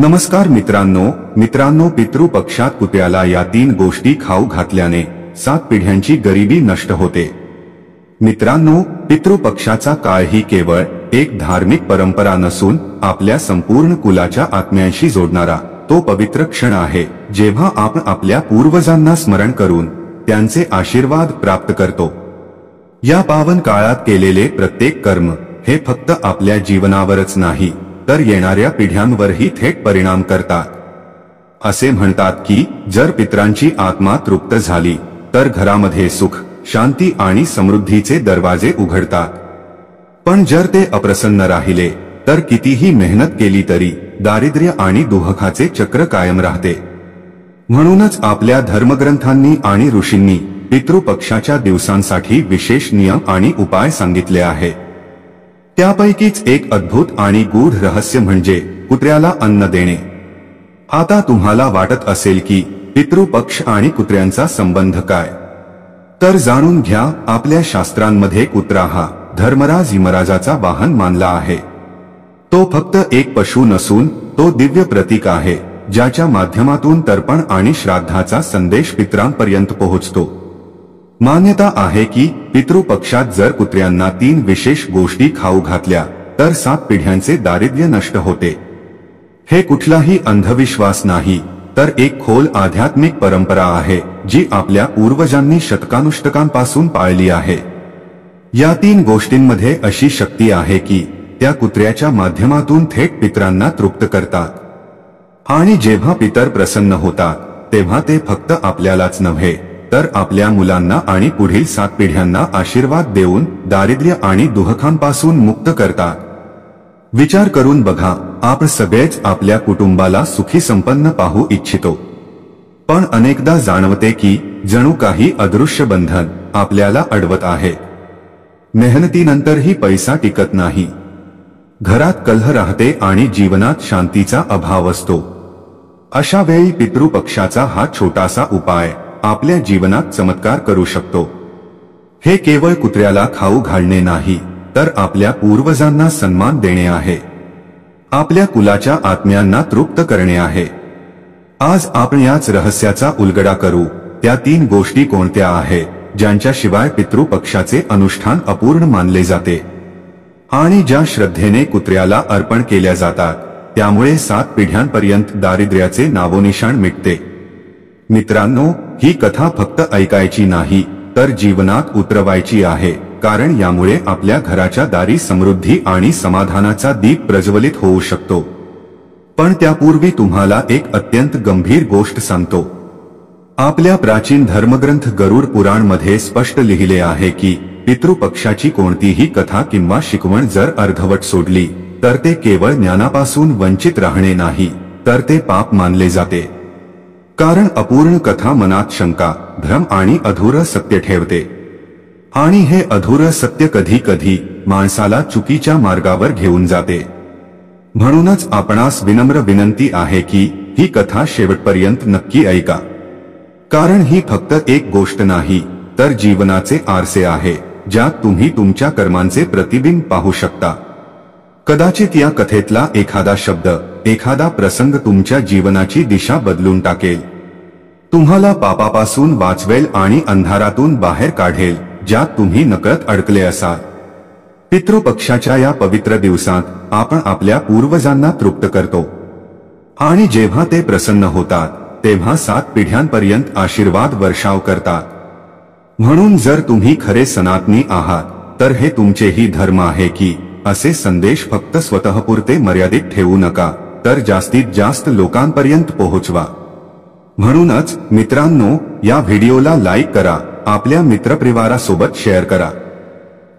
नमस्कार मित्रांनो, पितृपक्षात कुत्र्याला या 3 गोष्टी खाऊ घातल्याने 7 पिढ्यांची गरिबी नष्ट होते। मित्रांनो, पितृपक्षाचा काळ ही केवळ एक धार्मिक परंपरा नसून आपल्या संपूर्ण कुलाच्या आत्म्यांशी जोडणारा तो पवित्र क्षण आहे, जेव्हा आपण आपल्या पूर्वजांना स्मरण करून त्यांचे आशीर्वाद प्राप्त करतो। या पावन काळात केलेले प्रत्येक कर्म हे फक्त आपल्या जीवनावरच नाही तर येणाऱ्या पिढ्यांवरही थेट परिणाम करतात। असे म्हणतात की जर पितरांची आत्मा तृप्त झाली तर घरामध्ये सुख, शांती आणि समृद्धीचे दरवाजे उघडतात, पण जर ते अप्रसन्न राहिले तर कितीही मेहनत केली तरी दारिद्र्य आणि दुःखाचे चक्र कायम राहते। म्हणूनच आपल्या धर्मग्रंथांनी आणि ऋषींनी पितृपक्षाच्या दिवसांसाठी विशेष नियम आणि उपाय सांगितले आहेत। त्यापैकीच एक अद्भुत आणि गूढ रहस्य म्हणजे कुत्र्याला अन्न देणे। आता तुम्हाला वाटत असेल की पितृपक्ष आणि कुत्र्यांचा संबंध काय, तर जाणून घ्या। आपल्या शास्त्रांमध्ये कुत्रा हा धर्मराज यमराजाचा वाहन मानला आहे। तो फक्त एक पशु नसून तो दिव्य प्रतीक आहे, ज्याच्या माध्यमातून तर्पण आणि श्राद्धाचा संदेश पितरांपर्यंत पोहोचतो। मान्यता आहे की पितृपक्षात जर कुत्र्यांना 3 विशेष गोष्टी खाऊ घातल्या तर 7 पिढ्यांचे दारिद्र्य नष्ट होते। हे कुठलाही अंधविश्वास नाही तर एक खोल आध्यात्मिक परंपरा आहे जी आपल्या पूर्वजांनी शतकानुशतकांपासून पाळली आहे। या 3 गोष्टींमध्ये अशी शक्ती आहे की त्या कुत्र्याच्या माध्यमातून थेट पितरांना तृप्त करतात। आणि जेव्हा पितर प्रसन्न होतात तेव्हा ते फक्त आपल्यालाच नव्हे तर आपल्या मुलांना आणि पुढील 7 पिढ्यांना आशीर्वाद देऊन दारिद्र्य आणि दुःखांपासून मुक्त करतात। विचार करून बघा, आपण सगळेच आपल्या कुटुंबाला सुखी संपन्न पाहू इच्छितो, पण अनेकदा जाणवते की जणू काही अदृश्य बंधन आपल्याला अडवत आहे। मेहनतीनंतरही पैसा टिकत नाही, घरात कलह राहते आणि जीवनात शांतीचा अभाव असतो। अशा वेळी पितृपक्षाचा हा छोटासा उपाय आपल्या जीवनात चमत्कार करू शकतो। हे केवळ कुत्र्याला खाऊ घालणे नाही तर आपल्या पूर्वजांना सन्मान देणे आहे, आपल्या कुलाच्या आत्म्यांना तृप्त करणे आहे। आज आपण याच रहस्याचा उलगडा करू। त्या 3 गोष्टी कोणत्या आहेत ज्यांच्याशिवाय पितृपक्षाचे अनुष्ठान अपूर्ण मानले जाते आणि ज्या श्रद्धेने कुत्र्याला अर्पण केल्या जातात त्यामुळे 7 पिढ्यांपर्यंत दारिद्र्याचे नावोनिशाण मिटते। मित्रांनो, ही कथा फक्त ऐकायची नाही तर जीवनात उतरवायची आहे, कारण यामुळे आपल्या घराच्या दारी समृद्धी आणि समाधानाचा दीप प्रज्वलित होऊ शकतो। पण त्यापूर्वी तुम्हाला एक अत्यंत गंभीर गोष्ट सांगतो। आपल्या प्राचीन धर्मग्रंथ गरुड पुराण मध्ये स्पष्ट लिहिले आहे की पितृपक्षाची कोणतीही कथा किंवा शिकवण जर अर्धवट सोडली तर ते केवळ ज्ञानापासून वंचित राहणे नाही तर ते पाप मानले जाते। कारण अपूर्ण कथा मनात शंका, भ्रम आणि अधूर सत्य ठेवते, आणि हे अधूर सत्य कधी कधी माणसाला चुकीच्या मार्गावर घेऊन जाते। म्हणूनच आपणास विनम्र विनंती आहे की ही कथा शेवटपर्यंत नक्की ऐका, कारण ही फक्त एक गोष्ट नाही तर जीवनाचे आरसे आहे ज्यात तुम्ही तुमच्या कर्मांचे प्रतिबिंब पाहू शकता। कदाचित या कथेतला एखादा शब्द, एखादा प्रसंग तुमच्या जीवनाची दिशा बदलून टाकेल, तुम्हाला पापापासून वाचवेल आणि अंधारातून बाहेर काढेल ज्यात तुम्ही नकळत अडकले असाल। पितृपक्षाच्या या पवित्र दिवसात आपण आपल्या पूर्वजांना तृप्त करतो आणि जेव्हा ते प्रसन्न होतात तेव्हा 7 पिढ्यांपर्यंत आशीर्वाद वर्षाव करतात। म्हणून जर तुम्ही खरे सनातनी आहात तर हे तुमचेही धर्म आहे की असे संदेश फक्त स्वतःपुरते मर्यादित ठेवू नका तर जास्तीत जास्त लोकांपर्यंत पोहोचवा। म्हणूनच मित्रांनो, या व्हिडिओला लाईक करा, आपल्या मित्रपरिवारासोबत शेअर करा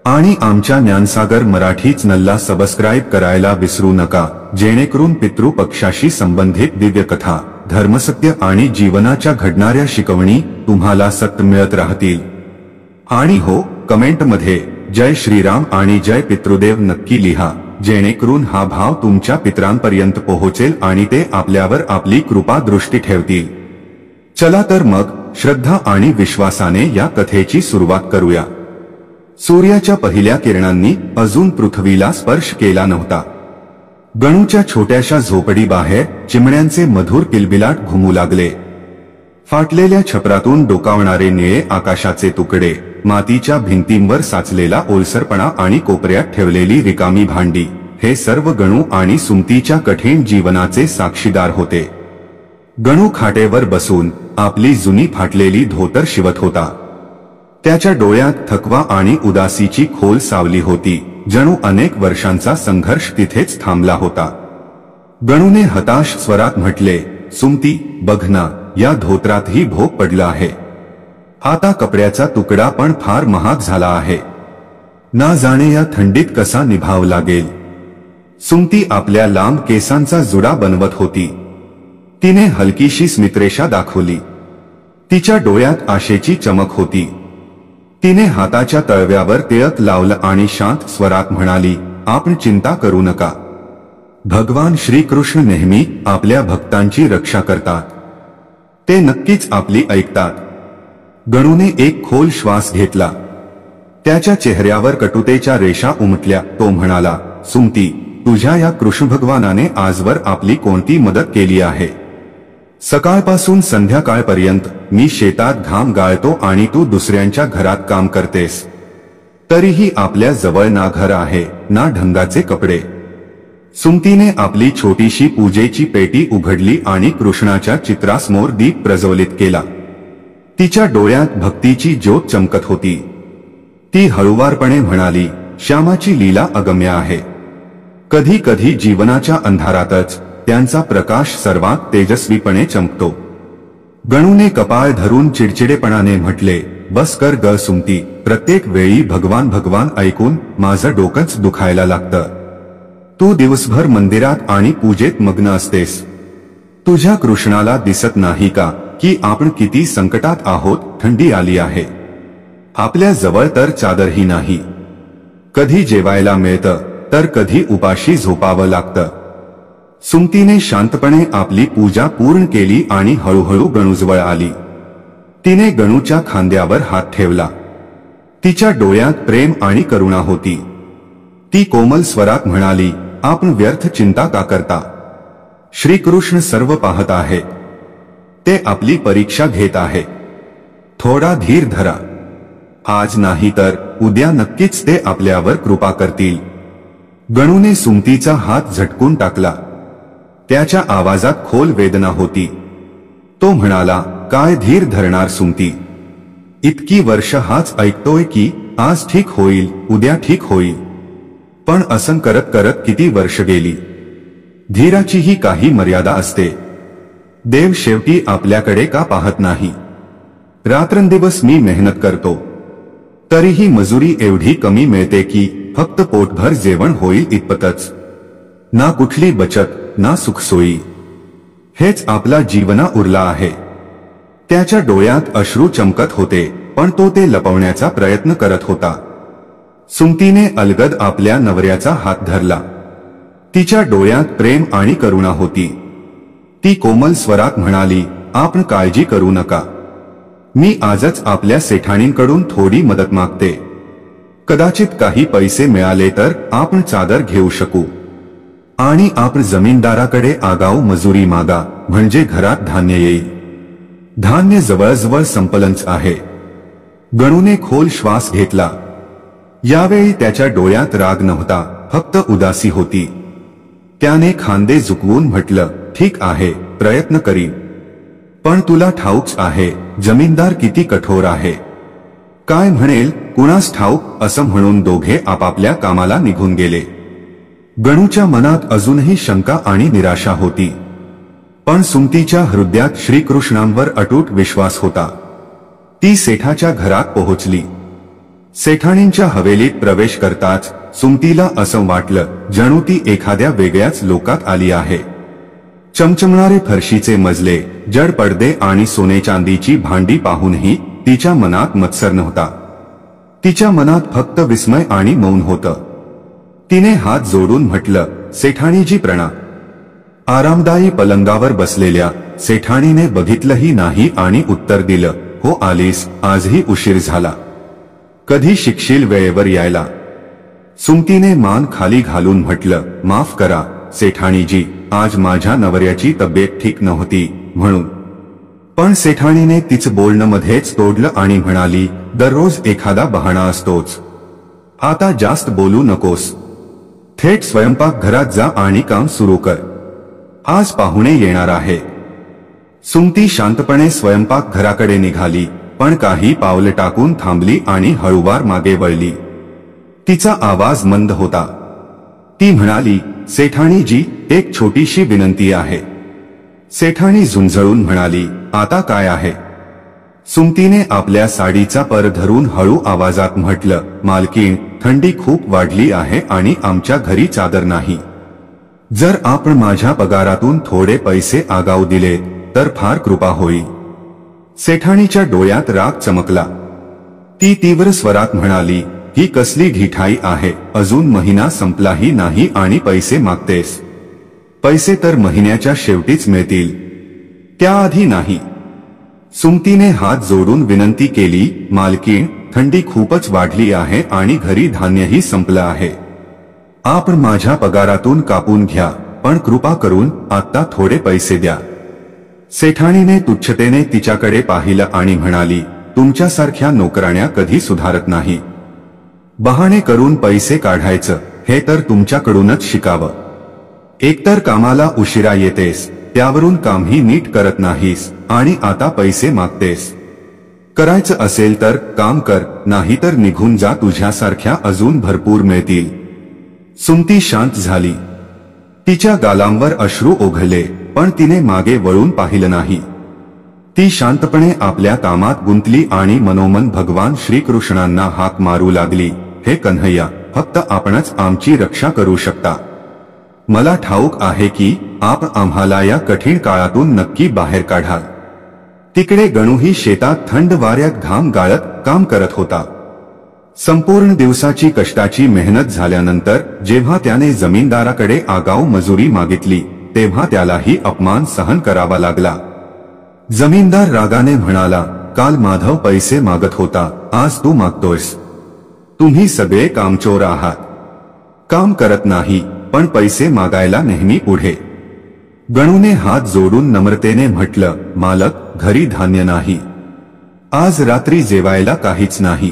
आणि आमच्या ज्ञानसागर मराठी चॅनलला सबस्क्राईब करायला विसरू नका, जेणेकरून पितृपक्षाशी संबंधित दिव्य कथा, धर्मसत्य आणि जीवनाच्या घडणाऱ्या शिकवणी तुम्हाला सतत मिळत राहतील। आणि हो, कमेंटमध्ये जय श्रीराम आणि जय पितृदेव नक्की लिहा, जेणेकरून हा भाव तुमच्या पितरांपर्यंत पोहोचेल आणि ते आपल्यावर आपली कृपा दृष्टी ठेवतील। चला तर मग श्रद्धा आणि विश्वासाने या कथेची सुरुवात करूया। सूर्याच्या पहिल्या किरणांनी अजून पृथ्वीला स्पर्श केला नव्हता, गणूच्या छोट्याशा झोपडीबाहेर चिमण्यांचे मधुर किलबिलाट घुमू लागले. फाटलेल्या छपरातून डोकावणारे निळे आकाशाचे तुकडे, मातीच्या भिंतींवर साचलेला ओलसरपणा आणि कोपऱ्यात ठेवलेली रिकामी भांडी, हे सर्व गणू आणि सुमतीच्या कठीण जीवनाचे साक्षीदार होते. गणू खाटेवर बसून आपली जुनी फाटलेली धोतर शिवत होता. त्याच्या डोळ्यात थकवा आणि उदासीची खोल सावली होती, जणू अनेक वर्षांचा संघर्ष तिथेच थांबला होता. गणूने हताश स्वरात म्हटले, सुमती, बघ ना, या धोत्रातही भोग पडला आहे. आता कपड्याचा तुकडा पण फार महाग झाला आहे. ना जाणे या थंडीत कसा निभाव लागेल. सुमती आपल्या लांब केसांचा जुडा बनवत होती. तिने हलकीशी स्मितरेषा दाखवली. तिच्या डोळ्यात आशेची चमक होती. तिने हाताच्या तळव्यावर टिळक लावलं आणि शांत स्वरात म्हणाली, आपण चिंता करू नका. भगवान श्रीकृष्ण नेहमी आपल्या भक्तांची रक्षा करतात. ते नक्कीच आपली ऐकतात. गणूने एक खोल श्वास घेतला. त्याच्या चेहऱ्यावर कटुतेच्या रेषा उमटल्या. तो म्हणाला, सुमती, तुझ्या या कृष्ण भगवानाने आजवर आपली कोणती मदत केली आहे. सकाळपासून संध्याकाळपर्यंत मी शेतात घाम गाळतो आणि तू दुसऱ्यांच्या घरात काम करतेस. तरीही आपल्या जवळ ना घर आहे ना ढंगाचे कपडे. सुमतीने आपली छोटीशी पूजेची पेटी उघडली आणि कृष्णाच्या चित्रासमोर दीप प्रज्वलित केला. तिच्या डोळ्यात भक्तीची ज्योत चमकत होती. ती हळुवारपणे म्हणाली, श्यामाची लीला अगम्य आहे. कधी कधी जीवनाच्या अंधारातच त्यांचा प्रकाश सर्वात तेजस्वीपणे चमकतो. गणूने कपाळ धरून चिडचिडेपणाने म्हटले, बस कर ग सुमती, प्रत्येक वेळी भगवान भगवान ऐकून माझं डोकंच दुखायला लागतं. तू दिवसभर मंदिरात आणि पूजेत मग्न असतेस. तुझ्या कृष्णाला दिसत नाही का की आपण किती संकटात आहोत. थंडी आली आहे. आपल्या जवळ तर चादरही नाही. कधी जेवायला मिळतं तर कधी उपाशी झोपावं लागतं. सुमतीने शांतपणे आपली पूजा पूर्ण केली आणि हळूहळू गणूजवळ आली. तिने गणूच्या खांद्यावर हात ठेवला. तिच्या डोळ्यात प्रेम आणि करुणा होती. ती कोमल स्वरात म्हणाली, आपण व्यर्थ चिंता का करता. श्रीकृष्ण सर्व पाहत आहेत. ते आपली परीक्षा घेत आहेत. थोडा धीर धरा. आज नाही तर उद्या नक्कीच ते आपल्यावर कृपा करतील. गणूने सुमतीचा हात झटकून टाकला. त्याच्या आवाजात खोल वेदना होती. तो म्हणाला, काय धीर धरणार सुमती. इतकी वर्ष हाच ऐकतोय की आज ठीक होईल, उद्या ठीक होईल. पण असं करत करत किती वर्ष गेली. धीराचीही काही मर्यादा असते. देव शेवटी आपल्याकडे का पाहत नाही. रात्रंदिवस मी मेहनत करतो, तरीही मजुरी एवढी कमी मिळते की फक्त पोटभर जेवण होईल इतपतच. ना कुठली बचत ना सुखसोयी. हेच आपला जीवना उरला आहे. त्याच्या डोळ्यात अश्रू चमकत होते, पण तो ते लपवण्याचा प्रयत्न करत होता. सुमतीने अलगद आपल्या नवऱ्याचा हात धरला. तिच्या डोळ्यात प्रेम आणि करुणा होती. ती कोमल स्वरात म्हणाली, आपण काळजी करू नका. मी आजच आपल्या सेठाणींकडून थोडी मदत मागते. कदाचित काही पैसे मिळाले तर आपण चादर घेऊ शकू. आणि आपण जमीनदाराकडे आगाऊ मजुरी मागा, म्हणजे घरात धान्य येईल. धान्य जवळजवळ संपलंच आहे. गणूने खोल श्वास घेतला. यावेळी त्याच्या डोळ्यात राग नव्हता, फक्त उदासी होती. त्याने खांदे झुकवून म्हटलं, ठीक आहे, प्रयत्न करीन. पण तुला ठाऊक आहे जमीनदार किती कठोर आहे. काय म्हणेल कुणास ठाऊक, असं म्हणून दोघे आपापल्या कामाला निघून गेले. गणूच्या मनात अजूनही शंका आणि निराशा होती. पण सुमतीच्या हृदयात श्रीकृष्णांवर अटूट विश्वास होता. ती सेठाच्या घरात पोहोचली. सेठाणींच्या हवेलीत प्रवेश करताच सुमतीला असं वाटलं जणू ती एखाद्या वेगळ्याच लोकात आली आहे. चमचमणारे फरशीचे मजले, जड पडदे आणि सोने चांदीची भांडी पाहूनही तिच्या मनात मत्सर नव्हता. तिच्या मनात फक्त विस्मय आणि मौन होतं. तिने हात जोडून म्हटलं, सेठाणीजी प्रणाम. आरामदायी पलंगावर बसलेल्या सेठाणीने बघितलंही नाही आणि उत्तर दिलं, हो आलीस, आजही उशीर झाला. कधी शिकशील वेळेवर यायला. सुमतीने मान खाली घालून म्हटलं, माफ करा, सेठाणीजी, आज माझ्या नवऱ्याची तब्येत ठीक नव्हती म्हणून. पण सेठाणीने तिचं बोलणं मध्येच तोडलं आणि म्हणाली, दररोज एखादा बहाणा असतोच. आता जास्त बोलू नकोस. थेट स्वयंपाकघरात जा आणि काम सुरू कर. आज पाहुणे येणार आहे. सुमती शांतपणे स्वयंपाकघराकडे निघाली, पण काही पावलं टाकून थांबली आणि हळूवार मागे वळली. तिचा आवाज मंद होता. ती म्हणाली, सेठाणीजी, एक छोटीशी विनंती आहे. सेठाणी झुंझळून म्हणाली, आता काय आहे? सुमतीने आपल्या साडीचा पर धरून हळू आवाजात म्हटलं, मालकीण, थंडी खूप वाढली आहे आणि आमच्या घरी चादर नाही. जर आपण माझ्या पगारातून थोडे पैसे आगाऊ दिले तर फार कृपा होईल. सेठाणीच्या डोळ्यात राग चमकला. ती तीव्र स्वरात म्हणाली, ही कसली ढिठाई आहे? अजून महिना संपलाही नाही आणि पैसे मागतेस? पैसे तर महिन्याच्या शेवटीच मिळतील, त्याआधी नाही. सुमतीने हात जोडून विनंती केली, मालकीण, थंडी खूपच वाढली आहे आणि घरी धान्यही संपलं आहे. आपण माझ्या पगारातून कापून घ्या, पण कृपा करून आत्ता थोडे पैसे द्या. सेठाणीने तुच्छतेने तिच्याकडे पाहिलं आणि म्हणाली, तुमच्यासारख्या नोकराण्या कधी सुधारत नाही. बहाणे करून पैसे काढायचं हे तर तुमच्याकडूनच शिकावं. एकतर कामाला उशिरा येतेस, त्यावरून कामही नीट करत नाहीस आणि आता पैसे मागतेस. करायचं असेल तर काम कर, नाहीतर निघून जा. तुझ्यासारख्या अजून भरपूर मिळतील. सुमती शांत झाली. तिच्या गालांवर अश्रू ओघळले, पण तिने मागे वळून पाहिलं नाही. ती शांतपणे आपल्या कामात गुंतली आणि मनोमन भगवान श्रीकृष्णांना हाक मारू लागली, हे कन्हैया, फक्त आपणच आमची रक्षा करू शकता. मला ठाऊक आहे की आप आम्हाला या कठीण काळातून नक्की बाहेर काढाल. तिकडे गणूही शेतात थंड वाऱ्यात घाम गाळत काम करत होता. संपूर्ण दिवसाची कष्टाची मेहनत झाल्यानंतर जेव्हा त्याने जमीनदाराकडे आगाऊ मजुरी मागितली, तेव्हा त्यालाही अपमान सहन करावा लागला. जमीनदार रागाने म्हणाला, काल माधव पैसे मागत होता, आज तू मागतोयस. तुम्ही सगळे कामचोर आहात. काम करत नाही, पण पैसे मागायला नेहमी पुढे. गणूने हात जोडून नम्रतेने म्हटलं, मालक, घरी धान्य नाही. आज रात्री जेवायला काहीच नाही.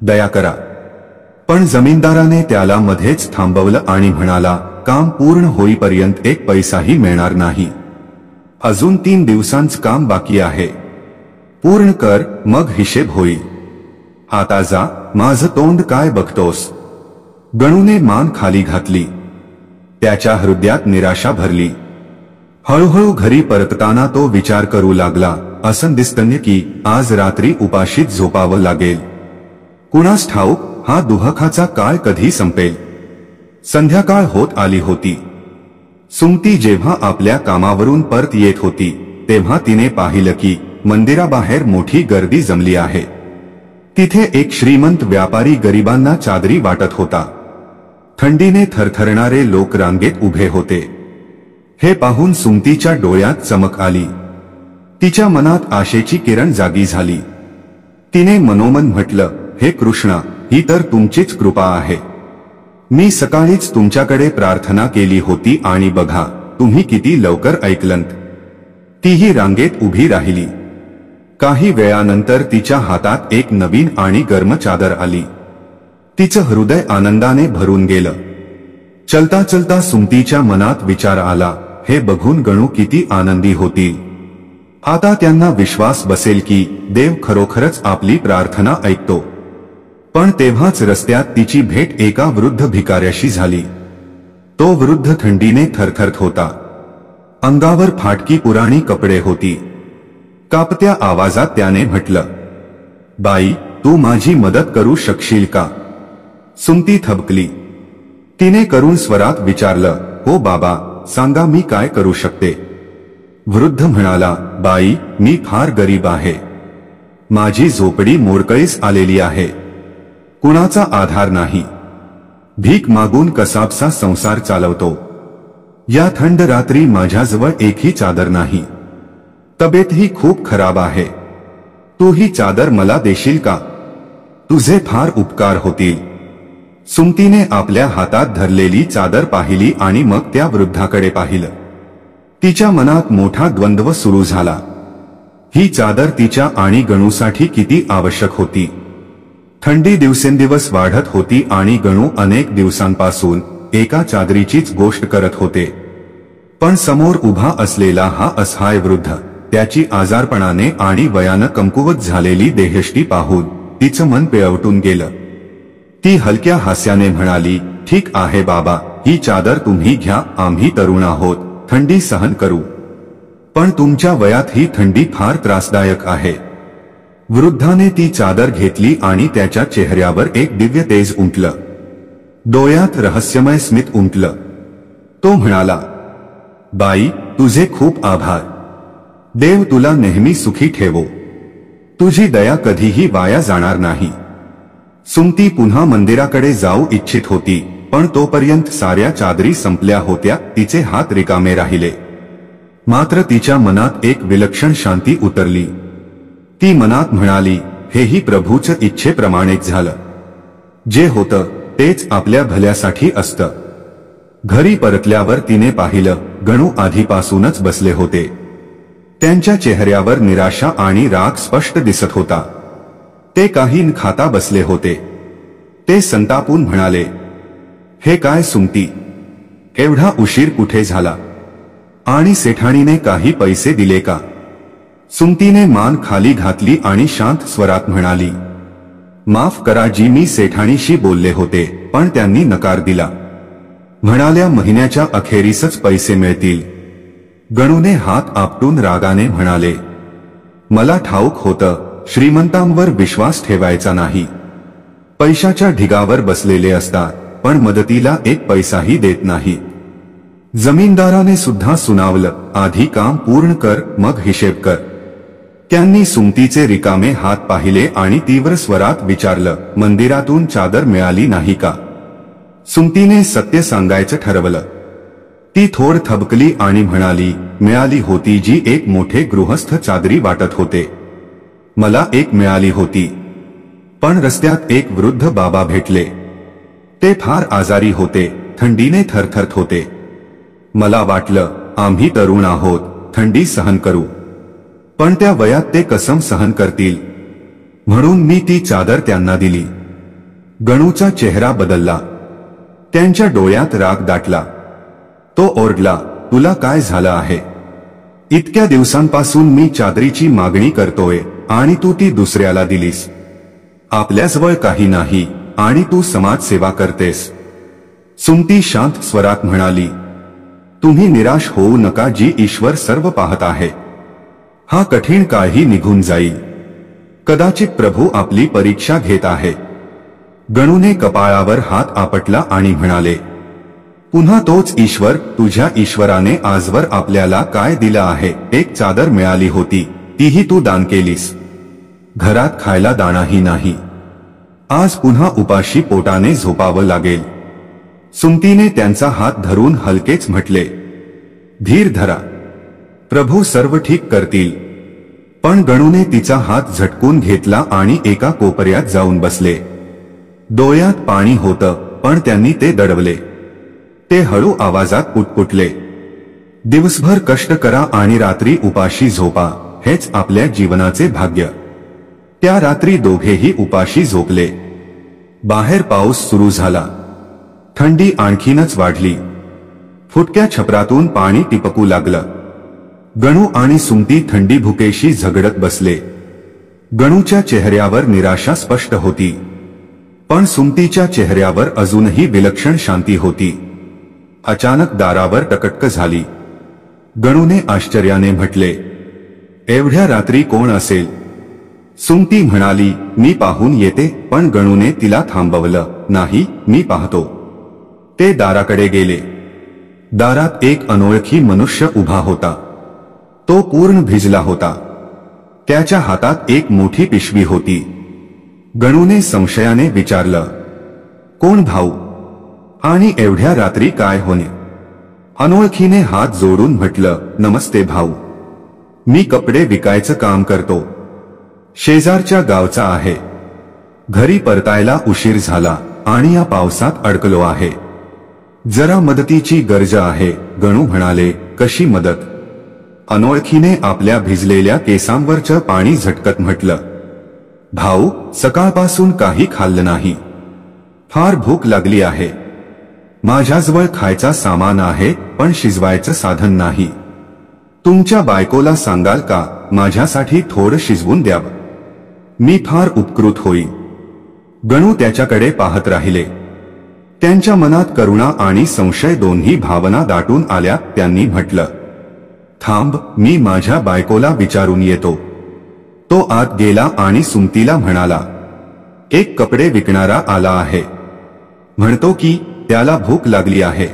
दया करा. पण जमीनदाराने त्याला मध्येच थांबवलं आणि म्हणाला, काम पूर्ण होईपर्यंत एक पैसाही मिळणार नाही. अजून 3 दिवसांचं काम बाकी आहे. पूर्ण कर, मग हिशेब होईल. आता जा. माझं तोंड काय बघतोस? गणूने मान खाली घातली. त्याच्या हृदयात निराशा भरली. हळूहळू घरी परतताना तो विचार करू लागला, असं दिसतंय की आज रात्री उपाशीच झोपावं लागेल. कुणास ठाऊक हा दुःखाचा काळ कधी संपेल. संध्याकाळ होत आली होती. सुमती जेव्हा आपल्या कामावरून परत येत होती, तेव्हा तिने पाहिलं की मंदिराबाहेर मोठी गर्दी जमली आहे. तिथे एक श्रीमंत व्यापारी गरिबांना चादरी वाटत होता. थंडीने थरथरणारे लोक रांगेत उभे होते. हे पाहून सुमतीच्या डोळ्यात चमक आली. तिच्या मनात आशेची किरण जागी झाली. तिने मनोमन म्हटलं, हे कृष्णा, ही तर तुमचीच कृपा आहे. मी सकाळीच तुमच्याकडे प्रार्थना केली होती आणि बघा, तुम्ही किती लवकर ऐकलंत. तीही रांगेत उभी राहिली. काही वेळानंतर तिच्या हातात एक नवीन आणि गर्म चादर आली. तिचं हृदय आनंदाने भरून गेलं. चलता चलता सुमतीच्या मनात विचार आला, हे बघून गणू किती आनंदी होतील. आता त्यांना विश्वास बसेल की देव खरोखरच आपली प्रार्थना ऐकतो. पण तेव्हाच रस्त्यात तिची भेट एका वृद्ध भिकाऱ्याशी झाली. तो वृद्ध थंडीने थरथरत होता. अंगावर फाटकी पुराणी कपडे होती. कापत्या आवाजात त्याने म्हटलं, बाई, तू माझी मदत करू शकशील का? सुमती थबकली. तिने करुण स्वरात विचारलं, हो बाबा, सांगा, मी काय करू शकते? वृद्ध म्हणाला, बाई, मी फार गरीब आहे. माझी झोपडी मोडकळीस आलेली आहे. कुणाचा आधार नाही. भीक मागून कसाबसा संसार चालवतो. या थंड रात्री माझ्याजवळ एकही चादर नाही. तब्येतही खूप खराब आहे. तू ही चादर मला देशील का? तुझे फार उपकार होतील. सुमतीने आपल्या हातात धरलेली चादर पाहिली आणि मग त्या वृद्धाकडे पाहिलं. तिच्या मनात मोठा द्वंद्व सुरू झाला. ही चादर तिच्या आणि गणूसाठी किती आवश्यक होती. थंडी दिवसेंदिवस वाढत होती आणि गणू अनेक दिवसांपासून एका चादरीचीच गोष्ट करत होते. पण समोर उभा असलेला हा असहाय वृद्ध, त्याची आजारपणाने आणि वयानं कमकुवत झालेली देहष्टी पाहून तिचं मन पिळवटून गेलं. ती हलक्या हास्याने म्हणाली, ठीक आहे बाबा, ही चादर तुम्ही घ्या, आम्ही तरुण आहोत, थंडी सहन करू. पण तुमच्या वयात ही थंडी फार त्रासदायक आहे. वृद्धाने ती चादर घेतली आणि त्याच्या चेहऱ्यावर एक दिव्य तेज उमटलं. डोळ्यात रहस्यमय स्मित उमटलं. तो म्हणाला, बाई, तुझे खूप आभार. देव तुला नेहमी सुखी ठेवो. तुझी दया कधीही वाया जाणार नाही. सुमती पुन्हा मंदिराकडे जाऊ इच्छित होती, पण तोपर्यंत साऱ्या चादरी संपल्या होत्या. तिचे हात रिकामे राहिले. मात्र तिच्या मनात एक विलक्षण शांती उतरली. ती मनात म्हणाली, हेही प्रभूच्या इच्छेप्रमाणेच झालं. जे होतं तेच आपल्या भल्यासाठी असतं. घरी परतल्यावर तिने पाहिलं, गणू आधीपासूनच बसले होते. त्यांच्या चेहऱ्यावर निराशा आणि राग स्पष्ट दिसत होता. ते काही न खाता बसले होते. ते संतापून म्हणाले, हे काय सुमती, एवढा उशीर कुठे झाला? आणि सेठाणीने काही पैसे दिले का? सुमतीने मान खाली घातली आणि शांत स्वरात म्हणाली, माफ करा जी, मी सेठाणीशी बोलले होते, पण त्यांनी नकार दिला. म्हणाल्या महिन्याच्या अखेरीसच पैसे मिळतील. गणूने हात आपटून रागाने म्हणाले, मला ठाऊक होतं, श्रीमंतांवर विश्वास ठेवायचा नाही. पैशाच्या ढिगावर बसलेले असतात, पण मदतीला एक पैसाही देत नाही. जमीनदाराने सुद्धा सुनावलं, आधी काम पूर्ण कर, मग हिशेब कर. त्यांनी सुमतीचे रिकामे हात पाहिले आणि तीव्र स्वरात विचारलं, मंदिरातून चादर मिळाली नाही का? सुमतीने सत्य सांगायचं ठरवलं. ती थोड थबकली आणि म्हणाली, मिळाली होती जी, एक मोठे गृहस्थ चादरी वाटत होते. मला एक मिळाली होती. पण रस्त्यात एक वृद्ध बाबा भेटले. ते फार आजारी होते, थंडीने थरथरत होते. मला वाटलं, आम्ही तरुण आहोत, थंडी सहन करू. पण त्या वयात ते कसं सहन करतील, म्हणून मी ती चादर त्यांना दिली. गणूचा चेहरा बदलला. त्यांच्या डोळ्यात राग दाटला. तो ओरडला, तुला काय झालं आहे? इतक्या दिवसांपासून मी चादरीची मागणी करतोय आणि तू ती दुसऱ्याला दिलीस. आपल्याजवळ काही नाही आणि तू समाजसेवा करतेस. सुमती शांत स्वरात म्हणाली, तुम्ही निराश होऊ नका जी, ईश्वर सर्व पाहत आहे. हा कठीण काळही निघून जाईल. कदाचित प्रभू आपली परीक्षा घेत आहे. गणूने कपाळावर हात आपटला आणि म्हणाले, पुन्हा तोच ईश्वर, तुझ्या ईश्वराने आजवर आपल्याला काय दिलं आहे? एक चादर मिळाली होती, तीही तू दान केलीस. घरात खायला दाणाही नाही. आज पुन्हा उपाशी पोटाने झोपावं लागेल. सुमतीने त्यांचा हात धरून हलकेच म्हटले, धीर धरा, प्रभू सर्व ठीक करतील. पण गणूने तिचा हात झटकून घेतला आणि एका कोपऱ्यात जाऊन बसले. डोळ्यात पाणी होतं, पण त्यांनी ते दडवले. ते हळू आवाजात पुटपुटले, दिवसभर कष्ट करा आणि रात्री उपाशी झोपा, हेच आपल्या जीवनाचे भाग्य. त्या रात्री दोघेही उपाशी झोपले. बाहेर पाऊस सुरू झाला. थंडी आणखीनच वाढली. फुटक्या छपरातून पाणी टिपकू लागलं. गणू आणि सुमती थंडी भुकेशी झगडत बसले. गणूच्या चेहऱ्यावर निराशा स्पष्ट होती, पण सुमतीच्या चेहऱ्यावर अजूनही विलक्षण शांती होती. अचानक दारावर टकटक झाली. गणूने आश्चर्याने म्हटले, एवढ्या रात्री कोण असेल? सुमती म्हणाली, मी पाहून येते. पण गणूने तिला थांबवलं, नाही, मी पाहतो. ते दाराकडे गेले. दारात एक अनोळखी मनुष्य उभा होता. तो पूर्ण भिजला होता. त्याच्या हातात एक मोठी पिशवी होती. गणूने संशयाने विचारलं, कोण भाऊ? आणि एवढ्या रात्री काय होणे? अनोळखीने हात जोडून म्हटलं, नमस्ते भाऊ, मी कपडे विकायचं काम करतो. शेजारच्या गावचा आहे. घरी परतायला उशीर झाला. आणि या पावसात अडकलो आहे. जरा मदतीची गरज आहे. गणू म्हणाले, कशी मदत? अनोळखीने आपल्या भिजलेल्या केसांवरचं पाणी झटकत म्हटलं, भाऊ, सकाळपासून काही खाल्लं नाही. फार भूक लागली आहे. माझ्याजवळ खायचा सामान आहे, पण शिजवायचं साधन नाही. तुमच्या बायकोला सांगाल का माझ्यासाठी थोडं शिजवून द्यावं? मी फार उपकृत होईल. गणू त्याच्याकडे पाहत राहिले. त्यांच्या मनात करुणा आणि संशय दोन्ही भावना दाटून आल्या. त्यांनी म्हटलं, थांब, मी माझ्या बायकोला विचारून येतो. तो आत गेला आणि सुमतीला म्हणाला, एक कपडे विकणारा आला आहे. म्हणतो की त्याला भूक लागली आहे.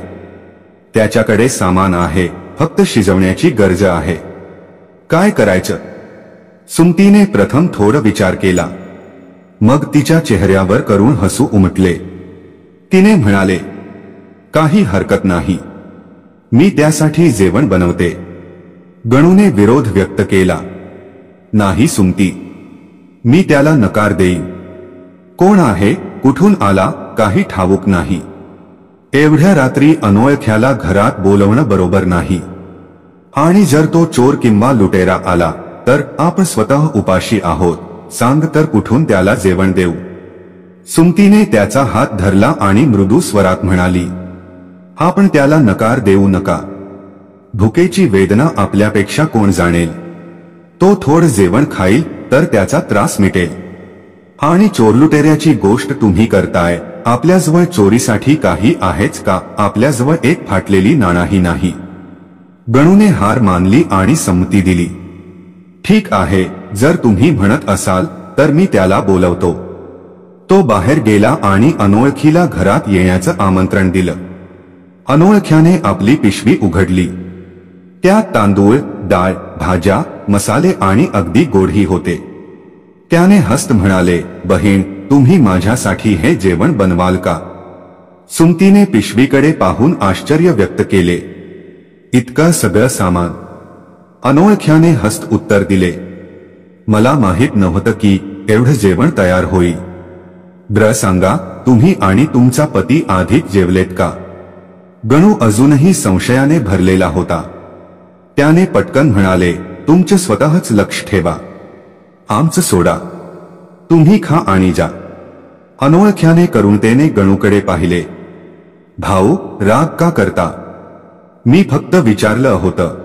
त्याच्याकडे सामान आहे, फक्त शिजवण्याची गरज आहे. काय करायचं? सुमतीने प्रथम थोडा विचार केला. मग तिच्या चेहऱ्यावर करुण हसू उमटले. तिने म्हणाले, काही हरकत नाही, मी त्यासाठी जेवण बनवते. गणूने विरोध व्यक्त केला, नाही सुमती, मी त्याला नकार देईन. कोण आहे, कुठून आला, काही ठाऊक नाही. एवढ्या रात्री अनोळख्याला घरात बोलवणं बरोबर नाही. आणि जर तो चोर किंवा लुटेरा आला तर आपण स्वतः उपाशी आहोत. सांग तर कुठून त्याला जेवण देऊ? सुमतीने त्याचा हात धरला आणि मृदू स्वरात म्हणाली, आपण त्याला नकार देऊ नका. भुकेची वेदना आपल्यापेक्षा कोण जाणेल? तो थोडं जेवण खाईल तर त्याचा त्रास मिटेल. आणि चोरलुटेऱ्याची गोष्ट तुम्ही करताय. आपल्याजवळ चोरीसाठी काही आहेच का? आपल्याजवळ एक फाटलेली नाणाही नाही. गणूने हार मानली आणि संमती दिली. ठीक आहे, जर तुम्ही म्हणत असाल तर मी त्याला बोलवतो. तो बाहेर गेला आणि अनोळखीला घरात येण्याचं आमंत्रण दिलं. अनोळख्याने आपली पिशवी उघडली. त्यात तांदूळ, डाळ, भाज्या, मसाले आणि अगदी गोडही होते. त्याने हस्त म्हणाले, बहीण, तुम्ही माझ्यासाठी हे जेवण बनवाल का? सुमतीने पिशवीकडे पाहून आश्चर्य व्यक्त केले. इतकं सगळं सामान? अनोळख्याने हस्त उत्तर दिले, मला माहित नव्हतं की एवढं जेवण तयार होईल. ब्र सांगा, तुम्ही आणि तुमचा पती आधीच जेवलेत का? गणू अजूनही संशयाने भरलेला होता. त्याने पटकन म्हणाले, तुमचं स्वतःच लक्ष ठेवा. आमचं सोडा. तुम्ही खा आणि जा. अनोळख्याने करुणतेने गणूकडे पाहिले. भाऊ, राग का करता? मी फक्त विचारलं होतं.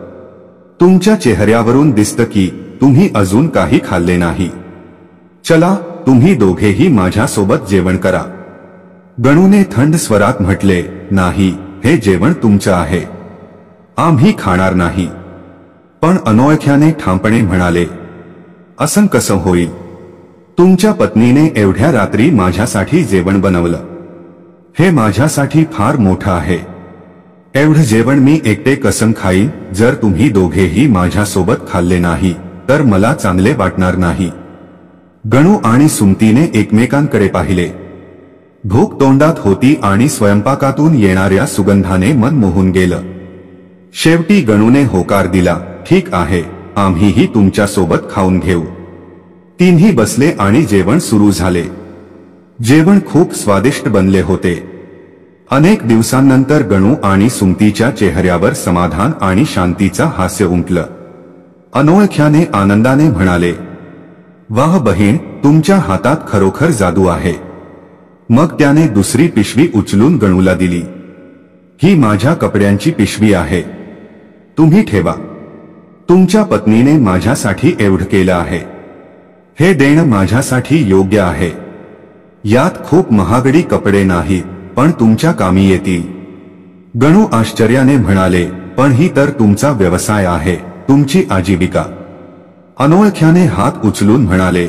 तुमच्या चेहऱ्यावरून दिसतं की तुम्ही अजून काही खाल्ले नाही. चला, तुम्ही दोघेही माझ्यासोबत जेवण करा. गणूने थंड स्वरात म्हटले, नाही, हे जेवण तुमचं आहे. आम्ही खाणार नाही. पण अनोळख्याने ठामपणे म्हणाले, असं कसं होईल? तुमच्या पत्नीने एवढ्या रात्री माझ्यासाठी जेवण बनवलं. हे माझ्यासाठी फार मोठं आहे. एवढं जेवण मी एकटे कसं खाईन? जर तुम्ही दोघेही माझ्यासोबत खाल्ले नाही तर मला चांगले वाटणार नाही. गणू आणि सुमतीने एकमेकांकडे पाहिले. भूक तोंडात होती आणि स्वयंपाकातून येणाऱ्या सुगंधाने मन मोहून गेलं. शेवटी गणूने होकार दिला, ठीक आहे, आम्हीही तुमच्यासोबत खाऊन घेऊ. तिन्ही बसले आणि जेवण सुरू झाले. जेवण खूप स्वादिष्ट बनले होते. अनेक दिवसांनंतर गणू आणि सुमतीच्या चेहऱ्यावर समाधान आणि शांतीचा हास्य उमटलं. अनोळख्याने आनंदाने म्हणाले, वाह बहीण, तुमच्या हातात खरोखर जादू आहे. मग त्याने दुसरी पिशवी उचलून गणूला दिली. ही माझ्या कपड्यांची पिशवी आहे. तुम्ही ठेवा. तुमच्या पत्नीने माझ्यासाठी एवढं केलं आहे. हे देणं माझ्यासाठी योग्य आहे. यात खूप महागडी कपडे नाही, पण तुमच्या कामी येतील. गणू आश्चर्याने म्हणाले, पण ही तर तुमचा व्यवसाय आहे, तुमची आजीविका. अनोळख्याने हात उचलून म्हणाले,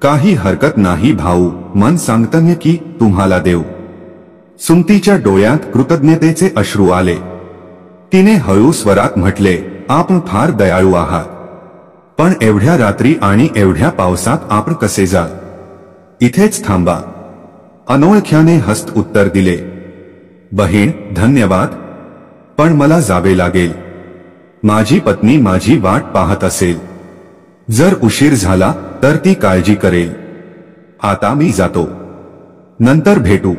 काही हरकत नाही भाऊ, मन सांगतंय की तुम्हाला देऊ. सुमतीच्या डोळ्यात कृतज्ञतेचे अश्रू आले. तिने हळू स्वरात म्हटले, आपण फार दयाळू आहात. पण एवढ्या रात्री आणि एवढ्या पावसात आपण कसे जाल? इथेच थांबा. अनोळख्याने हस्त उत्तर दिले, बहीण, धन्यवाद, पण मला जावे लागेल. माझी पत्नी माझी वाट पाहत असेल. जर उशीर झाला तर ती काळजी करेल. आता मी जातो. नंतर भेटू.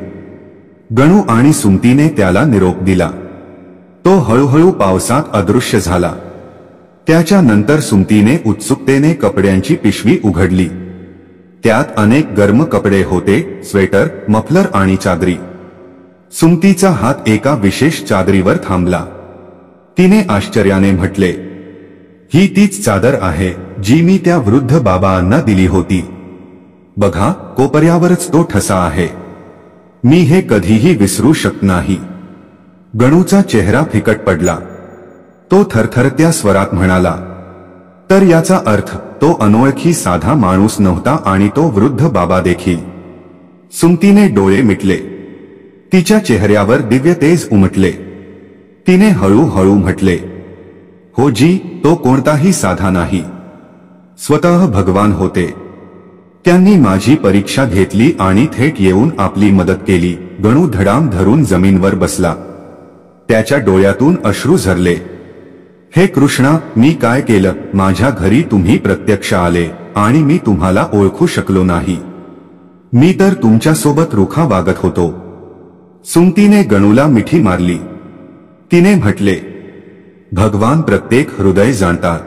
गणू आणि सुमतीने त्याला निरोप दिला. तो हळूहळू पावसात अदृश्य झाला. त्याच्यानंतर सुमतीने उत्सुकतेने कपड्यांची पिशवी उघडली. त्यात अनेक गरम कपडे होते, स्वेटर, मफलर आणि चादरी. सुमतीचा हात एका विशेष चादरीवर थांबला. तिने आश्चर्याने म्हटले, ही तीच चादर आहे जी मी त्या वृद्ध बाबांना दिली होती. बघा, कोपऱ्यावरच तो ठसा आहे. मी हे कधीही विसरू शकत नाही. गणूचा चेहरा फिकट पडला. तो थरथरत्या स्वरात म्हणाला, तर याचा अर्थ तो अनोळखी साधा माणूस नव्हता आणि तो वृद्ध बाबा देखील. सुमतीने डोळे मिटले. तिच्या चेहऱ्यावर दिव्य तेज उमटले. तिने हळूहळू म्हटले, हो जी, तो कोणताही साधा नाही. स्वतः भगवान होते. त्यांनी माझी परीक्षा घेतली आणि थेट येऊन आपली मदत केली. गणू धडाम धरून जमीनवर बसला. त्याच्या डोळ्यातून अश्रू झरले. हे कृष्णा, मी काय केलं? माझ्या घरी तुम्ही प्रत्यक्ष आले आणि मी तुम्हाला ओळखू शकलो नाही. मी तर तुमच्यासोबत रुखा वागत होतो. सुमतीने गणूला मिठी मारली. तिने म्हटले, भगवान प्रत्येक हृदय जाणतात.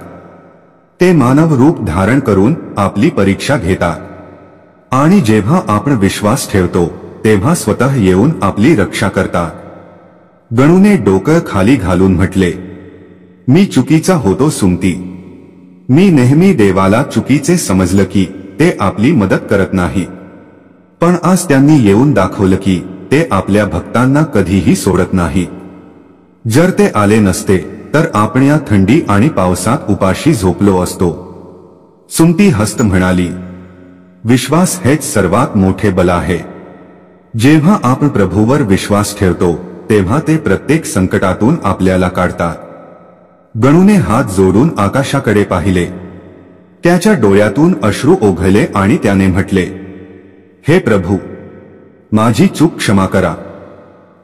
ते मानव रूप धारण करून आपली परीक्षा घेतात. आणि जेव्हा आपण विश्वास ठेवतो तेव्हा स्वतः येऊन आपली रक्षा करतात. गणूने डोकं खाली घालून म्हटले, मी चुकीचा होतो सुमती. मी नेहमी देवाला चुकीचे समजलं की ते आपली मदत करत नाही. पण आज त्यांनी येऊन दाखवलं की ते आपल्या भक्तांना कधीही सोडत नाही. जर ते आले नसते तर आपण या थंडी आणि पावसात उपाशी झोपलो असतो. सुमती हस्त म्हणाली, विश्वास हेच सर्वात मोठे बल आहे. जेव्हा आपण प्रभूवर विश्वास ठेवतो तेव्हा ते प्रत्येक संकटातून आपल्याला काढतात. गणूने हात जोडून आकाशाकडे पाहिले. त्याच्या डोळ्यातून अश्रू ओघळले आणि त्याने म्हटले, हे प्रभू, माझी चूक क्षमा करा.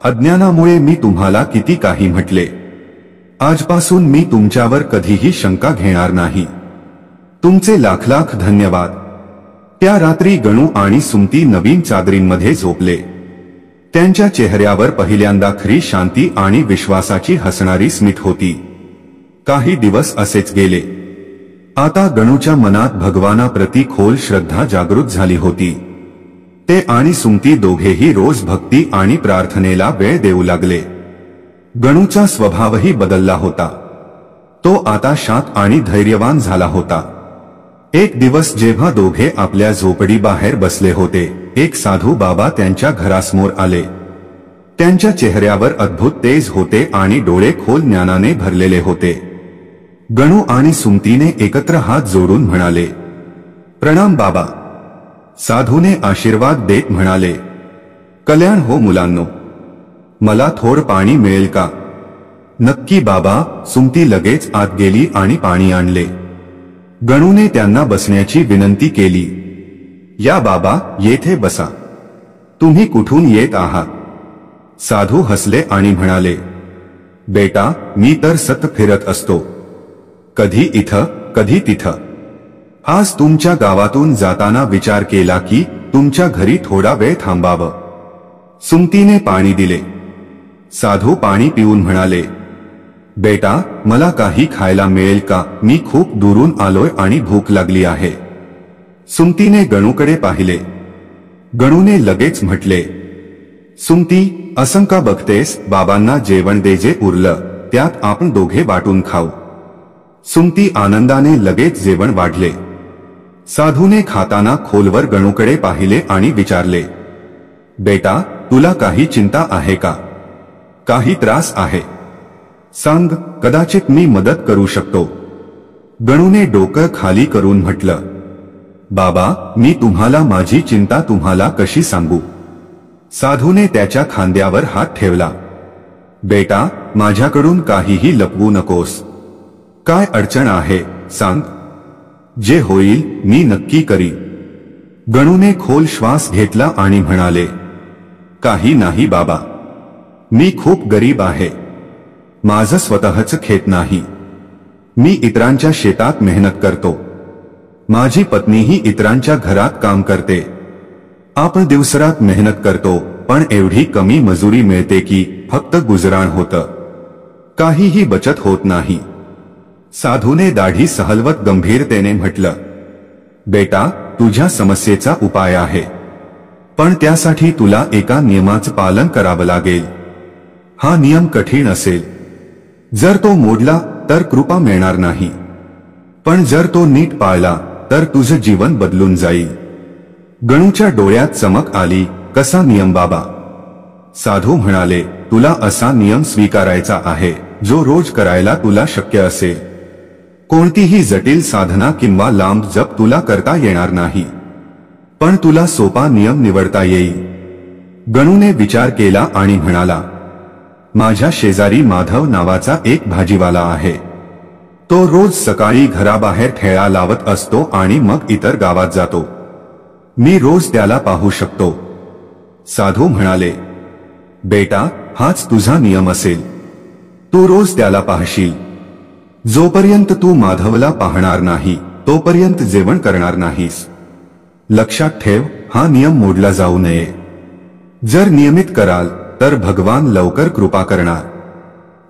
अज्ञानामुळे मी तुम्हाला किती काही म्हटले. आजपासून मी तुमच्यावर कधीही शंका घेणार नाही. तुमचे लाख लाख धन्यवाद. त्या रात्री गणू आणि सुमती नवीन चादरींमध्ये झोपले. त्यांच्या चेहऱ्यावर पहिल्यांदा खरी शांती आणि विश्वासाची हसणारी स्मित होती. काही दिवस असेच गेले. आता गणूच्या मनात भगवानाप्रती खोल श्रद्धा जागृत झाली होती. ते आणि सुमती दोघेही रोज भक्ती आणि प्रार्थनेला वेळ देऊ लागले. गणूचा स्वभावही बदलला होता. तो आता शांत आणि धैर्यवान झाला होता. एक दिवस जेव्हा दोघे आपल्या झोपडी बाहेर बसले होते, एक साधू बाबा त्यांच्या घरासमोर आले. त्यांच्या चेहऱ्यावर अद्भुत तेज होते आणि डोळे खोल ज्ञानाने भरलेले होते. गणू आणि सुमतीने एकत्र हात जोडून म्हणाले, प्रणाम बाबा. साधूने आशीर्वाद देत म्हणाले, कल्याण हो मुलांनो. मला थोडं पाणी मिळेल का? नक्की बाबा. सुमती लगेच आत गेली आणि पाणी आणले. गणूने त्यांना बसण्याची विनंती केली. या बाबा, येथे बसा. तुम्ही कुठून येत आहात? साधू हसले आणि म्हणाले, बेटा, मी तर सतत फिरत असतो. कधी इथं, कधी तिथं. आज तुमच्या गावातून जाताना विचार केला की तुमच्या घरी थोडा वेळ थांबावं. सुमतीने पाणी दिले. साधू पाणी पिऊन म्हणाले, बेटा, मला काही खायला मिळेल का? मी खूप दुरून आलोय आणि भूक लागली आहे. सुमतीने गणूकडे पाहिले. गणूने लगेच म्हटले, सुमती, असं का बघतेस? बाबांना जेवण दे, जे उरलं त्यात आपण दोघे वाटून खाऊ. सुमती आनंदाने लगेच जेवण वाढले. साधूने खाताना खोलवर गणूकडे पाहिले आणि विचारले, बेटा, तुला काही चिंता आहे का? काही त्रास आहे? सांग, कदाचित मी मदत करू शकतो. गणूने डोकं खाली करून म्हटलं, बाबा, मी तुम्हाला माझी चिंता तुम्हाला कशी सांगू? साधूने त्याच्या खांद्यावर हात ठेवला. बेटा, माझ्याकडून काहीही लपवू नकोस. काय अडचण आहे सांग. जे होईल मी नक्की करीन. गणूने खोल श्वास घेतला आणि म्हणाले, काही नाही बाबा. मी खूप गरीब आहे. माझं स्वतःचं खेत नाही. मी इतरांच्या शेतात मेहनत करतो. माझी पत्नीही इतरांच्या घरात काम करते. आपण दिवसरात मेहनत करतो, पण एवढी कमी मजुरी मिळते की फक्त गुजराण होतं, काहीही बचत होत नाही. साधूने दाढी सहलवत गंभीरतेने म्हटलं, बेटा, तुझ्या समस्येचा उपाय आहे, पण त्यासाठी तुला एका नियमाचं पालन करावं लागेल. हा नियम कठीण असेल. जर तो मोडला तर कृपा मिळणार नाही, पण जर तो नीट पाळला तर तुझं जीवन बदलून जाईल. गणूच्या डोळ्यात चमक आली. कसा नियम बाबा? साधू म्हणाले, तुला असा नियम स्वीकारायचा आहे जो रोज करायला तुला शक्य असेल. कोणतीही जटिल साधना किंवा लांब जप तुला करता येणार नाही, पण तुला सोपा नियम निवडता येईल. गणूने विचार केला आणि म्हणाला, माझ्या शेजारी माधव नावाचा एक भाजीवाला आहे. तो रोज सकाळी घराबाहेर ठेला लावत असतो आणि मग इतर गावात जातो. मी रोज त्याला पाहू शकतो. साधू म्हणाले, बेटा, हाच तुझा नियम असेल. तू रोज त्याला पाहशील. जोपर्यंत तू माधवला पाहणार नाही तोपर्यंत जेवण करणार नाहीस. लक्षात ठेव, हा नियम मोडला जाऊ नये. जर नियमित कराल तर भगवान लवकर कृपा करणार.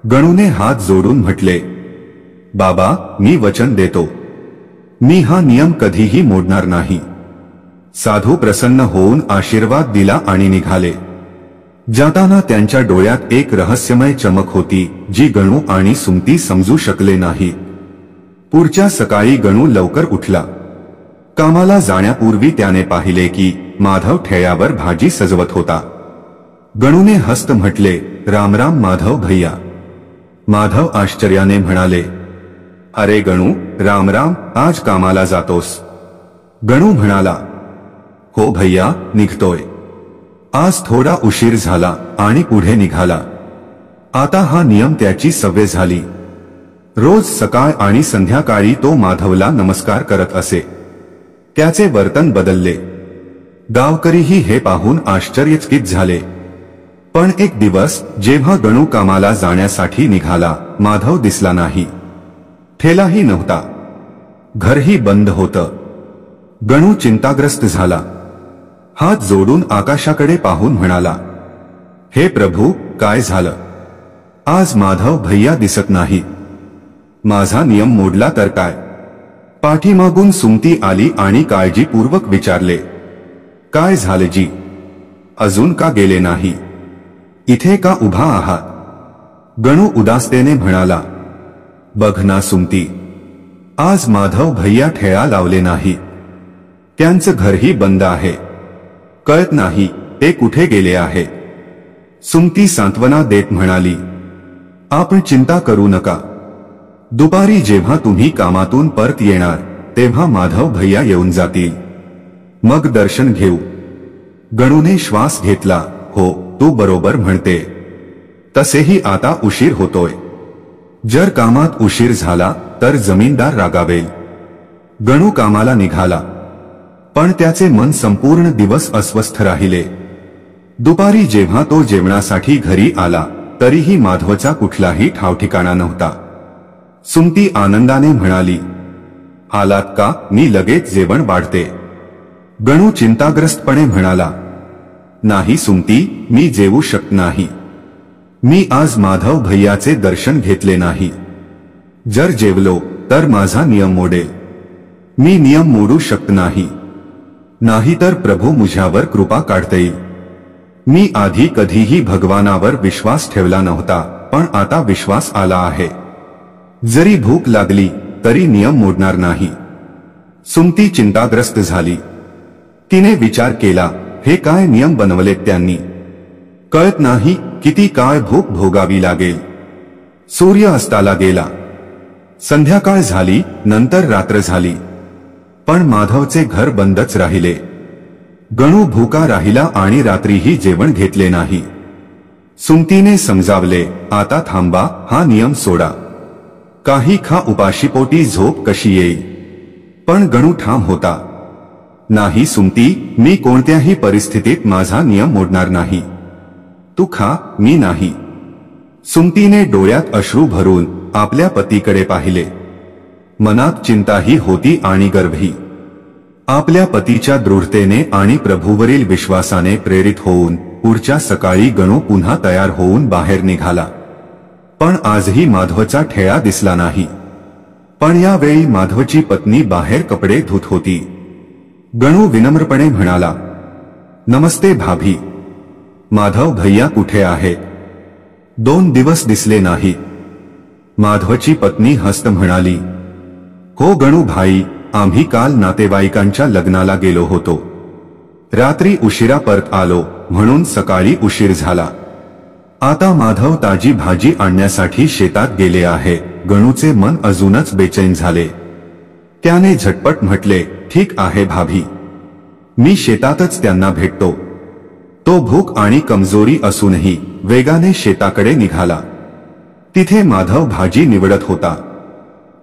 गणूने हात जोडून म्हटले, बाबा, मी वचन देतो, मी हा नियम कधीही मोडणार नाही. साधू प्रसन्न होऊन आशीर्वाद दिला आणि निघाले. जाताना त्यांच्या डोळ्यात एक रहस्यमय चमक होती जी गणू आणि सुमती समजू शकले नाही. पुढच्या सकाळी गणू लवकर उठला. कामाला जाण्यापूर्वी त्याने पाहिले की माधव ठेळ्यावर भाजी सजवत होता. गणूने हस्त म्हटले, रामराम माधव भैया. माधव आश्चर्याने म्हणाले, अरे गणू, रामराम, आज कामाला जातोस? गणू म्हणाला, हो भैया, निघतोय. आज थोडा उशीर झाला आणि पुढे निघाला. आता हा नियम त्याची सवय झाली. रोज सकाळ आणि संध्याकाळी तो माधवला नमस्कार करत असे. त्याचे वर्तन बदलले. गावकरीही हे पाहून आश्चर्यचकित झाले. पण एक दिवस जेव्हा गणू कामाला जाण्यासाठी निघाला, माधव दिसला नाही. ठेलाही नव्हता. घरही बंद होतं. गणू चिंताग्रस्त झाला. हात जोडून आकाशाकडे पाहून म्हणाला, हे प्रभू, काय झालं? आज माधव भैया दिसत नाही. माझा नियम मोडला तर काय? पाठीमागून सुमती आली आणि काळजीपूर्वक विचारले, काय झाले जी? अजून का गेले नाही? इथे का उभा आहात? गणू उदासतेने म्हणाला, बघ ना सुमती, आज माधव भैया ठेळा लावले नाही. त्यांचं घरही बंद आहे. कळत नाही ते कुठे गेले आहे. सुमती सांत्वना देत म्हणाली, आपण चिंता करू नका. दुपारी जेव्हा तुम्ही कामातून परत येणार तेव्हा माधव भैया येऊन जातील. मग दर्शन घेऊ. गणूने श्वास घेतला. हो, तू बरोबर म्हणते. तसेही आता उशीर होतोय. जर कामात उशीर झाला तर जमीनदार रागावेल. गणू कामाला निघाला, पण त्याचे मन संपूर्ण दिवस अस्वस्थ राहिले. दुपारी जेव्हा तो जेवणासाठी घरी आला तरीही माधवचा कुठलाही ठावठिकाणा नव्हता. सुमती आनंदाने म्हणाली, आलात का? मी लगेच जेवण वाढते. गणू चिंताग्रस्तपणे म्हणाला, नाही सुमती, मी जेवू शकत नाही. मी आज माधव भैयाचे दर्शन घेतले नाही. जर जेवलो तर माझा नियम मोडेल. मी नियम मोडू शकत नाही. नाहीतर प्रभू मुझ्यावर कृपा काढतील. मी आधी कधीही भगवानावर विश्वास ठेवला नव्हता, पण आता विश्वास आला आहे. जरी भूक लागली तरी नियम मोडणार नाही. सुमती चिंताग्रस्त झाली. तिने विचार केला, हे काय नियम बनवलेत त्यांनी? कळत नाही किती काळ भूक भोगावी लागेल. सूर्य अस्ताला गेला. संध्याकाळ झाली, नंतर रात्र झाली. पण माधवचे घर बंदच राहिले. गणू भूका राहिला आणि रात्रीही जेवण घेतले नाही. सुमतीने समजावले, आता थांबा, हा नियम सोडा. काही खा, उपाशीपोटी झोप कशी येईल? पण गणू ठाम होता. नाही सुमती, मी कोणत्याही परिस्थितीत माझा नियम मोडणार नाही. तू खा, मी नाही. सुमतीने डोळ्यात अश्रू भरून आपल्या पतीकडे पाहिले. मनात चिंताही होती आणि गर्वही. आपल्या पतीच्या दृढतेने आणि प्रभूवरील विश्वासाने प्रेरित होऊन पुढच्या सकाळी गणू पुन्हा तयार होऊन बाहेर निघाला. पण आजही माधवचा ठेळा दिसला नाही. पण यावेळी माधवची पत्नी बाहेर कपडे धुत होती. गणू विनम्रपणे म्हणाला, नमस्ते भाभी. माधव भैया कुठे आहेत? 2 दिवस दिसले नाही. माधवची पत्नी हस्त म्हणाली, हो गणू भाई, आम्ही काल नातेवाईकांच्या लग्नाला गेलो होतो. रात्री उशिरा परत आलो म्हणून सकाळी उशीर झाला. आता माधव ताजी भाजी आणण्यासाठी शेतात गेले आहे. गणूचे मन अजूनच बेचैन झाले. त्याने झटपट म्हटले, ठीक आहे भाभी, मी शेतातच त्यांना भेटतो. तो भूक आणि कमजोरी असूनही वेगाने शेताकडे निघाला. तिथे माधव भाजी निवडत होता.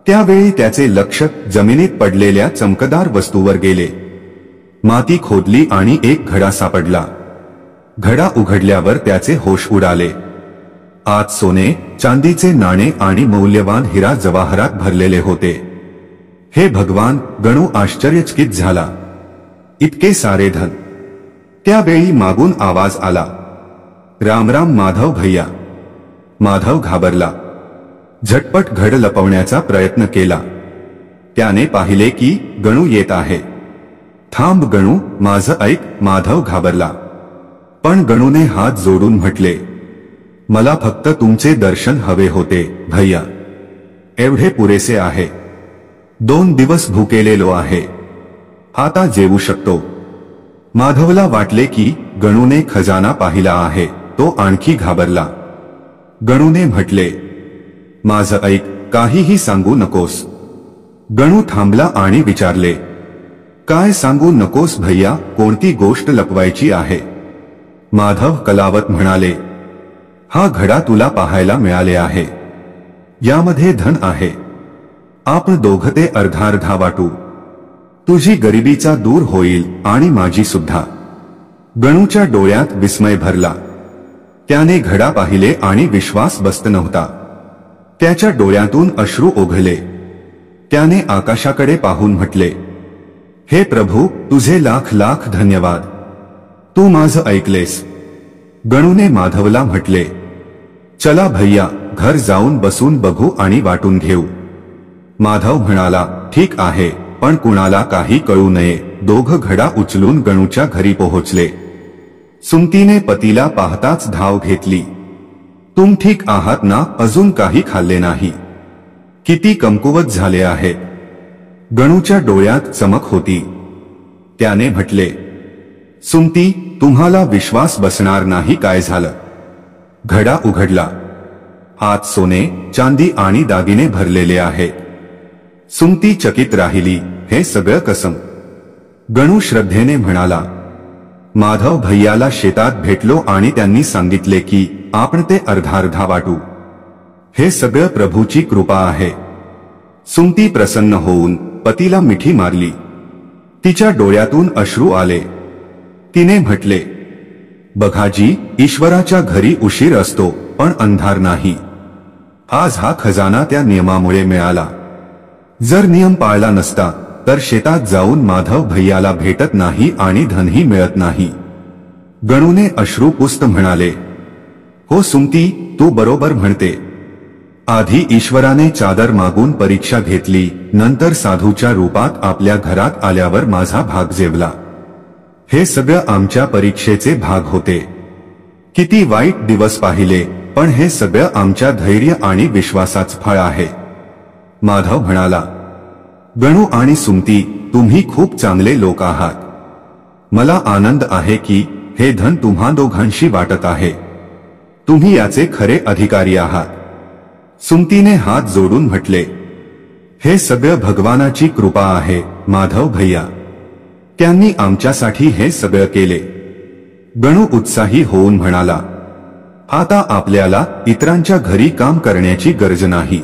त्यावेळी त्याचे लक्ष जमिनीत पडलेल्या चमकदार वस्तूवर गेले. माती खोदली आणि एक घडा सापडला. घडा उघडल्यावर त्याचे होश उडाले. आत सोने, चांदीचे नाणे आणि मौल्यवान हिरा जवाहरात भरलेले होते. हे भगवान, गणू आश्चर्यचकित झाला. इतके सारे धन! त्यावेळी मागून आवाज आला, राम राम माधव भैया. माधव घाबरला. झटपट घड लपवण्याचा प्रयत्न केला. त्याने पाहिले की गणू येत आहे. थांब गणू, माझं ऐक. माधव घाबरला. पण गणूने हात जोडून म्हटले, मला फक्त तुमचे दर्शन हवे होते भैया. एवढे पुरेसे आहे. 2 दिवस भुकेलेलो आहे. आता जेवू शकतो. माधवला वाटले की गणूने खजाना पाहिला आहे. तो आणखी घाबरला. गणूने म्हटले, माझं ऐक, काहीही सांगू नकोस. गणू थांबला आणि विचारले, काय सांगू नकोस भैया? कोणती गोष्ट लपवायची आहे? माधव कलावत म्हणाले, हा घडा तुला पाहायला मिळाले आहे. यामध्ये धन आहे. आपण दोघं ते अर्धा वाटू. तुझी गरिबीचा दूर होईल आणि माझी सुद्धा. गणूच्या डोळ्यात विस्मय भरला. त्याने घडा पाहिले आणि विश्वास बसत नव्हता. त्याच्या डोळ्यातून अश्रू ओघळले. त्याने आकाशाकडे पाहून म्हटले, हे प्रभू, तुझे लाख लाख धन्यवाद. तू माझं ऐकलेस. गणूने माधवला म्हटले, चला भैया, घर जाऊन बसून बघू आणि वाटून घेऊ. माधव म्हणाला, ठीक आहे, पण कुणाला काही कळू नये. दोघं घडा उचलून गणूच्या घरी पोहोचले. सुमतीने पतीला पाहताच धाव घेतली. तुम ठीक आहात ना? अजून काही खाल्ले नाही? किती कमकुवत झाले आहेत. गणूच्या डोळ्यात चमक होती. त्याने म्हटले, सुमती, तुम्हाला विश्वास बसणार नाही. काय झालं? घडा उघडला. आत सोने, चांदी आणि दागिने भरलेले आहेत. सुमती चकित राहिली. हे सगळं कसं? गणू श्रद्धेने म्हणाला, माधव भैयाला शेतात भेटलो आणि त्यांनी सांगितले की आपण ते अर्धा वाटू. हे सगळं प्रभूची कृपा आहे. सुमती प्रसन्न होऊन पतीला मिठी मारली. तिच्या डोळ्यातून अश्रू आले. तिने म्हटले, बघाजी, ईश्वराच्या घरी उशीर असतो पण अंधार नाही. आज हा खजाना त्या नियमामुळे मिळाला. जर नियम पाळला नसता तर शेतात जाऊन माधव भैयाला भेटत नाही आणि धनही मिळत नाही. गणूने अश्रू पुसत म्हणाले, हो सुमती, तू बरोबर म्हणते. आधी ईश्वराने चादर मागून परीक्षा घेतली, नंतर साधूच्या रूपात आपल्या घरात आल्यावर माझा भाग जेवला. हे सगळं आमच्या परीक्षेचे भाग होते. किती वाईट दिवस पाहिले, पण हे सगळं आमच्या धैर्य आणि विश्वासाचं फळ आहे. माधव म्हणाला, गणू आणि सुमती, तुम्ही खूप चांगले लोक आहात. मला आनंद आहे की हे धन तुम्हा दोघांशी वाटत आहे. तुम्ही याचे खरे अधिकारी आहात. सुमतीने हात जोडून म्हटले, हे सगळं भगवानाची कृपा आहे माधव भैया. त्यांनी आमच्यासाठी हे सगळं केले. गणू उत्साही होऊन म्हणाला, आता आपल्याला इतरांच्या घरी काम करण्याची गरज नाही.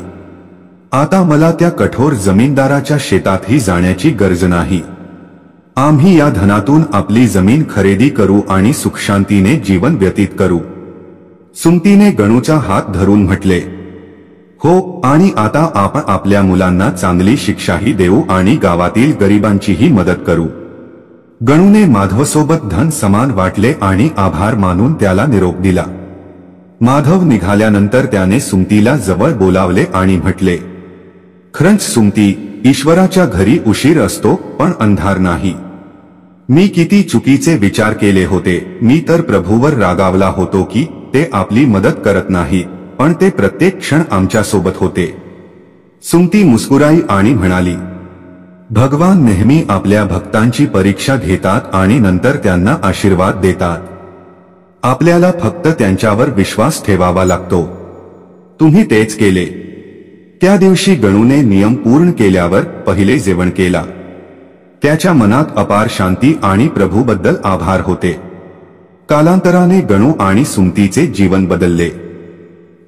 आता मला त्या कठोर जमीनदाराच्या शेतातही जाण्याची गरज नाही. आम्ही या धनातून आपली जमीन खरेदी करू आणि सुखशांतीने जीवन व्यतीत करू. सुमतीने गणूचा हात धरून म्हटले, हो, आणि आता आपण आपल्या मुलांना चांगली शिक्षाही देऊ आणि गावातील गरिबांचीही मदत करू. गणूने माधवसोबत धन समान वाटले आणि आभार मानून त्याला निरोप दिला. माधव निघाल्यानंतर त्याने सुमतीला जवळ बोलावले आणि म्हटले, खरंच सुमती, ईश्वराच्या घरी उशीर असतो पण अंधार नाही. मी किती चुकीचे विचार केले होते. मी तर प्रभूवर रागावला होतो की ते आपली मदत करत नाही, पण ते प्रत्येक क्षण आमच्या सोबत होते. सुमती मुस्कुराई आणि म्हणाली, भगवान नेहमी आपल्या भक्तांची परीक्षा घेतात आणि नंतर त्यांना आशीर्वाद देतात. आपल्याला फक्त त्यांच्यावर विश्वास ठेवावा लागतो. तुम्ही तेच केले. त्या दिवशी गणूने नियम पूर्ण केल्यावर पहिले जेवण केला. त्याच्या मनात अपार शांती आणि प्रभूबद्दल आभार होते. कालांतराने गणू आणि सुमतीचे जीवन बदलले.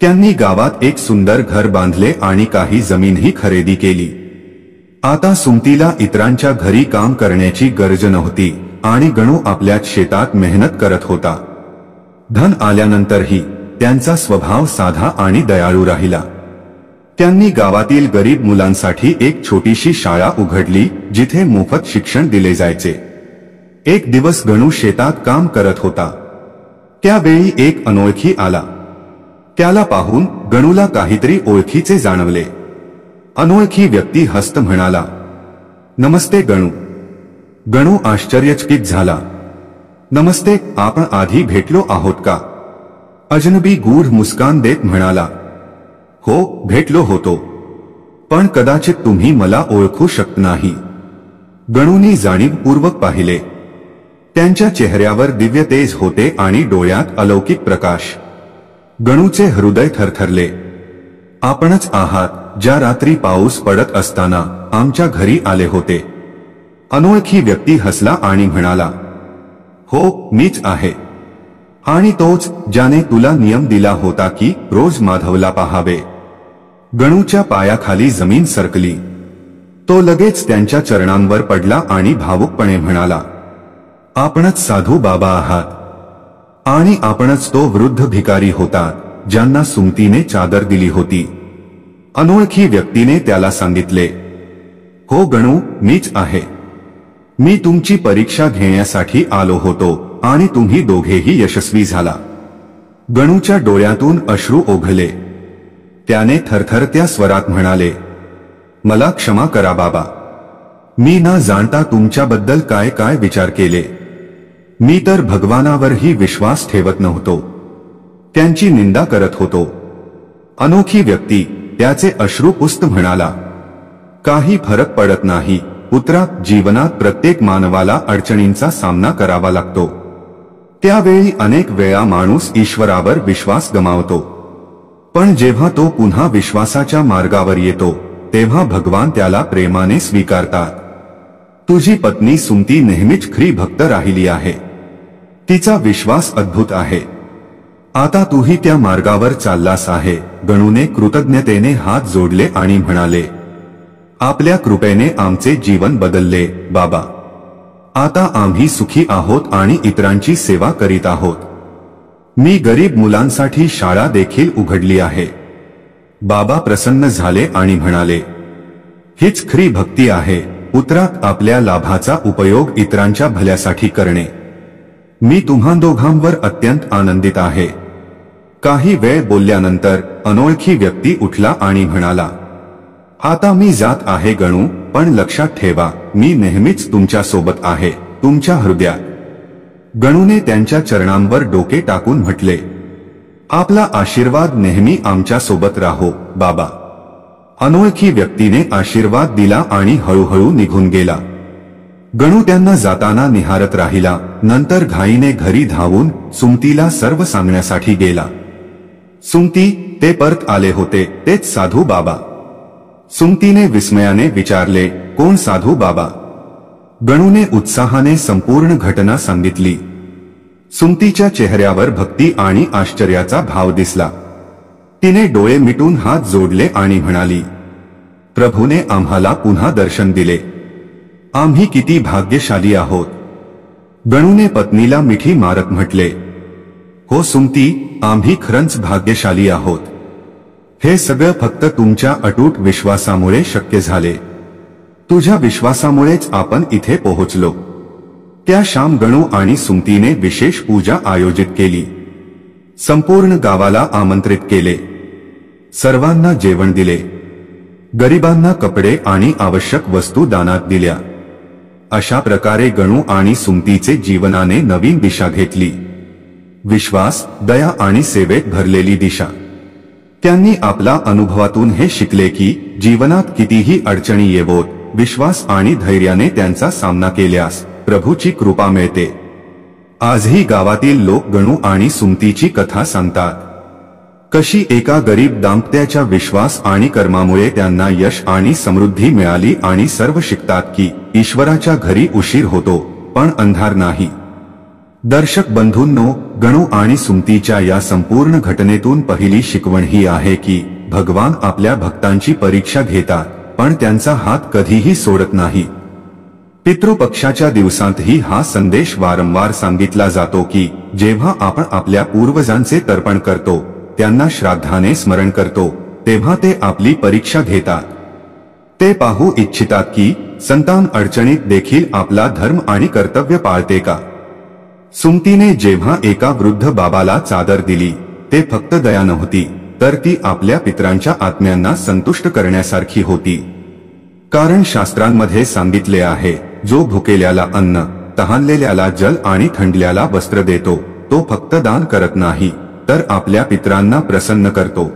त्यांनी गावात एक सुंदर घर बांधले आणि काही जमीनही खरेदी केली. आता सुमतीला इतरांच्या घरी काम करण्याची गरज नव्हती आणि गणू आपल्याच शेतात मेहनत करत होता. धन आल्यानंतरही त्यांचा स्वभाव साधा आणि दयाळू राहिला. त्यांनी गावातील गरीब मुलांसाठी एक छोटीशी शाळा उघडली जिथे मोफत शिक्षण दिले जायचे. एक दिवस गणू शेतात काम करत होता. त्यावेळी एक अनोळखी आला. त्याला पाहून गणूला काहीतरी ओळखीचे जाणवले. अनोळखी व्यक्ती हसत म्हणाला, नमस्ते गणू. गणू आश्चर्यचकित झाला. नमस्ते, आपण आधी भेटलो आहोत का? अजनबी गूढ मुस्कान देत म्हणाला, हो, भेटलो होतो, पण कदाचित तुम्ही मला ओळखू शकत नाही. गणूनी जाणीवपूर्वक पाहिले. त्यांच्या चेहऱ्यावर दिव्य तेज होते आणि डोळ्यात अलौकिक प्रकाश. गणूचे हृदय थरथरले. आपणच आहात ज्या रात्री पाऊस पडत असताना आमच्या घरी आले होते. अनोळखी व्यक्ती हसला आणि म्हणाला, हो, मीच आहे. आणि तोच ज्याने तुला नियम दिला होता की रोज माधवला पाहावे. गणूच्या पायाखाली जमीन सरकली. तो लगेच त्यांच्या चरणांवर पडला आणि भावुकपणे म्हणाला, आपणच साधू बाबा आहात. आणि आपणच तो वृद्ध भिकारी होतात ज्यांना सुमतीने चादर दिली होती. अनोळखी व्यक्तीने त्याला सांगितले, हो गणू, मीच आहे. मी तुमची परीक्षा घेण्यासाठी आलो होतो आणि तुम्ही दोघेही यशस्वी झाला. गणूच्या डोळ्यातून अश्रू ओघळले. त्याने थरथरत्या स्वरात म्हणाले, मला क्षमा करा बाबा. मी न जाणता तुमच्याबद्दल काय काय विचार केले. मी तर भगवानावरही विश्वास ठेवत नव्हतो. त्यांची निंदा करत होतो. अनोखी व्यक्ती त्याचे अश्रू पुसत म्हणाला, काही फरक पडत नाही पुत्रा. जीवनात प्रत्येक मानवाला अडचणींचा सामना करावा लागतो. त्यावेळी अनेक वेळा माणूस ईश्वरावर विश्वास गमावतो, पण जेव्हा तो पुन्हा विश्वासाच्या मार्गावर येतो तेव्हा भगवान त्याला प्रेमाने स्वीकारतात. तुझी पत्नी सुमती नेहमीच खरी भक्त राहिली आहे. तिचा विश्वास अद्भुत आहे. आता तूही त्या मार्गावर चाललास आहे. गणूने कृतज्ञतेने हात जोडले आणि म्हणाले, आपल्या कृपेने आमचे जीवन बदलले बाबा. आता आम्ही सुखी आहोत आणि इतरांची सेवा करीत आहोत. मी गरीब मुलांसाठी शाळा देखील उघडली आहे. बाबा प्रसन्न झाले आणि म्हणाले, हीच खरी भक्ती आहे पुत्रा. आपल्या लाभाचा उपयोग इतरांच्या भल्यासाठी करणे. मी तुम्हा दोघांवर अत्यंत आनंदित आहे. काही वेळ बोलल्यानंतर अनोळखी व्यक्ती उठला आणि म्हणाला, आता मी जात आहे गणू, पण लक्षात ठेवा मी नेहमीच तुमच्या सोबत आहे, तुमच्या हृदयात. गणूने त्यांच्या चरणांवर डोके टाकून म्हटले, आपला आशीर्वाद नेहमी आमच्या सोबत राहो बाबा. अनोळखी व्यक्तीने आशीर्वाद दिला आणि हळूहळू निघून गेला. गणू त्यांना जाताना निहारत राहिला. नंतर घाईने घरी धावून सुमतीला सर्व सांगण्यासाठी गेला. सुमती, ते परत आले होते तेच साधू बाबा? सुमतीने विस्मयाने विचारले, कोण साधू बाबा? गणूने उत्साहाने संपूर्ण घटना सांगितली. सुमतीच्या चेहऱ्यावर भक्ती आणि आश्चर्याचा भाव दिसला. तिने डोळे मिटून हात जोडले आणि म्हणाली, प्रभूने आम्हाला पुन्हा दर्शन दिले. आम्ही किती भाग्यशाली आहोत. गणूने पत्नीला मिठी मारत म्हटले, हो सुमती, आम्ही खरंच भाग्यशाली आहोत. हे सगळं फक्त तुमच्या अटूट विश्वासामुळे शक्य झाले. तुझ्या विश्वासामुळेच आपण इथे पोहोचलो. त्या श्याम, गणू आणि सुमतीने विशेष पूजा आयोजित केली. संपूर्ण गावाला आमंत्रित केले. सर्वांना जेवण दिले. गरिबांना कपडे आणि आवश्यक वस्तू दानात दिल्या. अशा प्रकारे गणू आणि सुमतीचे जीवनाने नवीन दिशा घेतली. विश्वास, दया आणि सेवेत भरलेली दिशा. त्यांनी आपल्या अनुभवातून हे शिकले की जीवनात कितीही अडचणी येवोत, विश्वास आणि धैर्याने त्यांचा सामना केल्यास प्रभूची कृपा मिळते. आजही गावातील लोक गणू आणि सुमतीची कथा सांगतात. कशी एका गरीब दाम्पत्याच्या विश्वास आणि कर्मामुळे त्यांना यश आणि समृद्धी मिळाली, आणि सर्व शिकतात की ईश्वराच्या घरी उशीर होतो पण अंधार नाही. दर्शक बंधूंनो, गणू आणि सुमतीच्या या संपूर्ण घटनेतून पहिली शिकवण ही आहे की भगवान आपल्या भक्तांची परीक्षा घेतात, पण त्यांचा हात कधीही सोडत नाही. पितृपक्षाच्या दिवसांतही हा संदेश वारंवार सांगितला जातो की जेव्हा आपण आपल्या पूर्वजांचे तर्पण करतो, त्यांना श्राद्धाने स्मरण करतो, तेव्हा ते आपली परीक्षा घेतात. ते पाहू इच्छितात की संतान अडचणीत देखील आपला धर्म आणि कर्तव्य पाळते का. सुमतीने जेव्हा एका वृद्ध बाबाला चादर दिली, ते फक्त दया नव्हती, तर ती आपल्या पितरांच्या आत्म्यांना संतुष्ट करण्यासारखी होती. कारण शास्त्रांमध्ये सांगितले आहे, जो भुकेल्याला अन्न, तहानलेल्याला जल आणि थंडल्याला वस्त्र देतो, तो फक्त दान करत नाही, तर आपल्या पितरांना प्रसन्न करतो.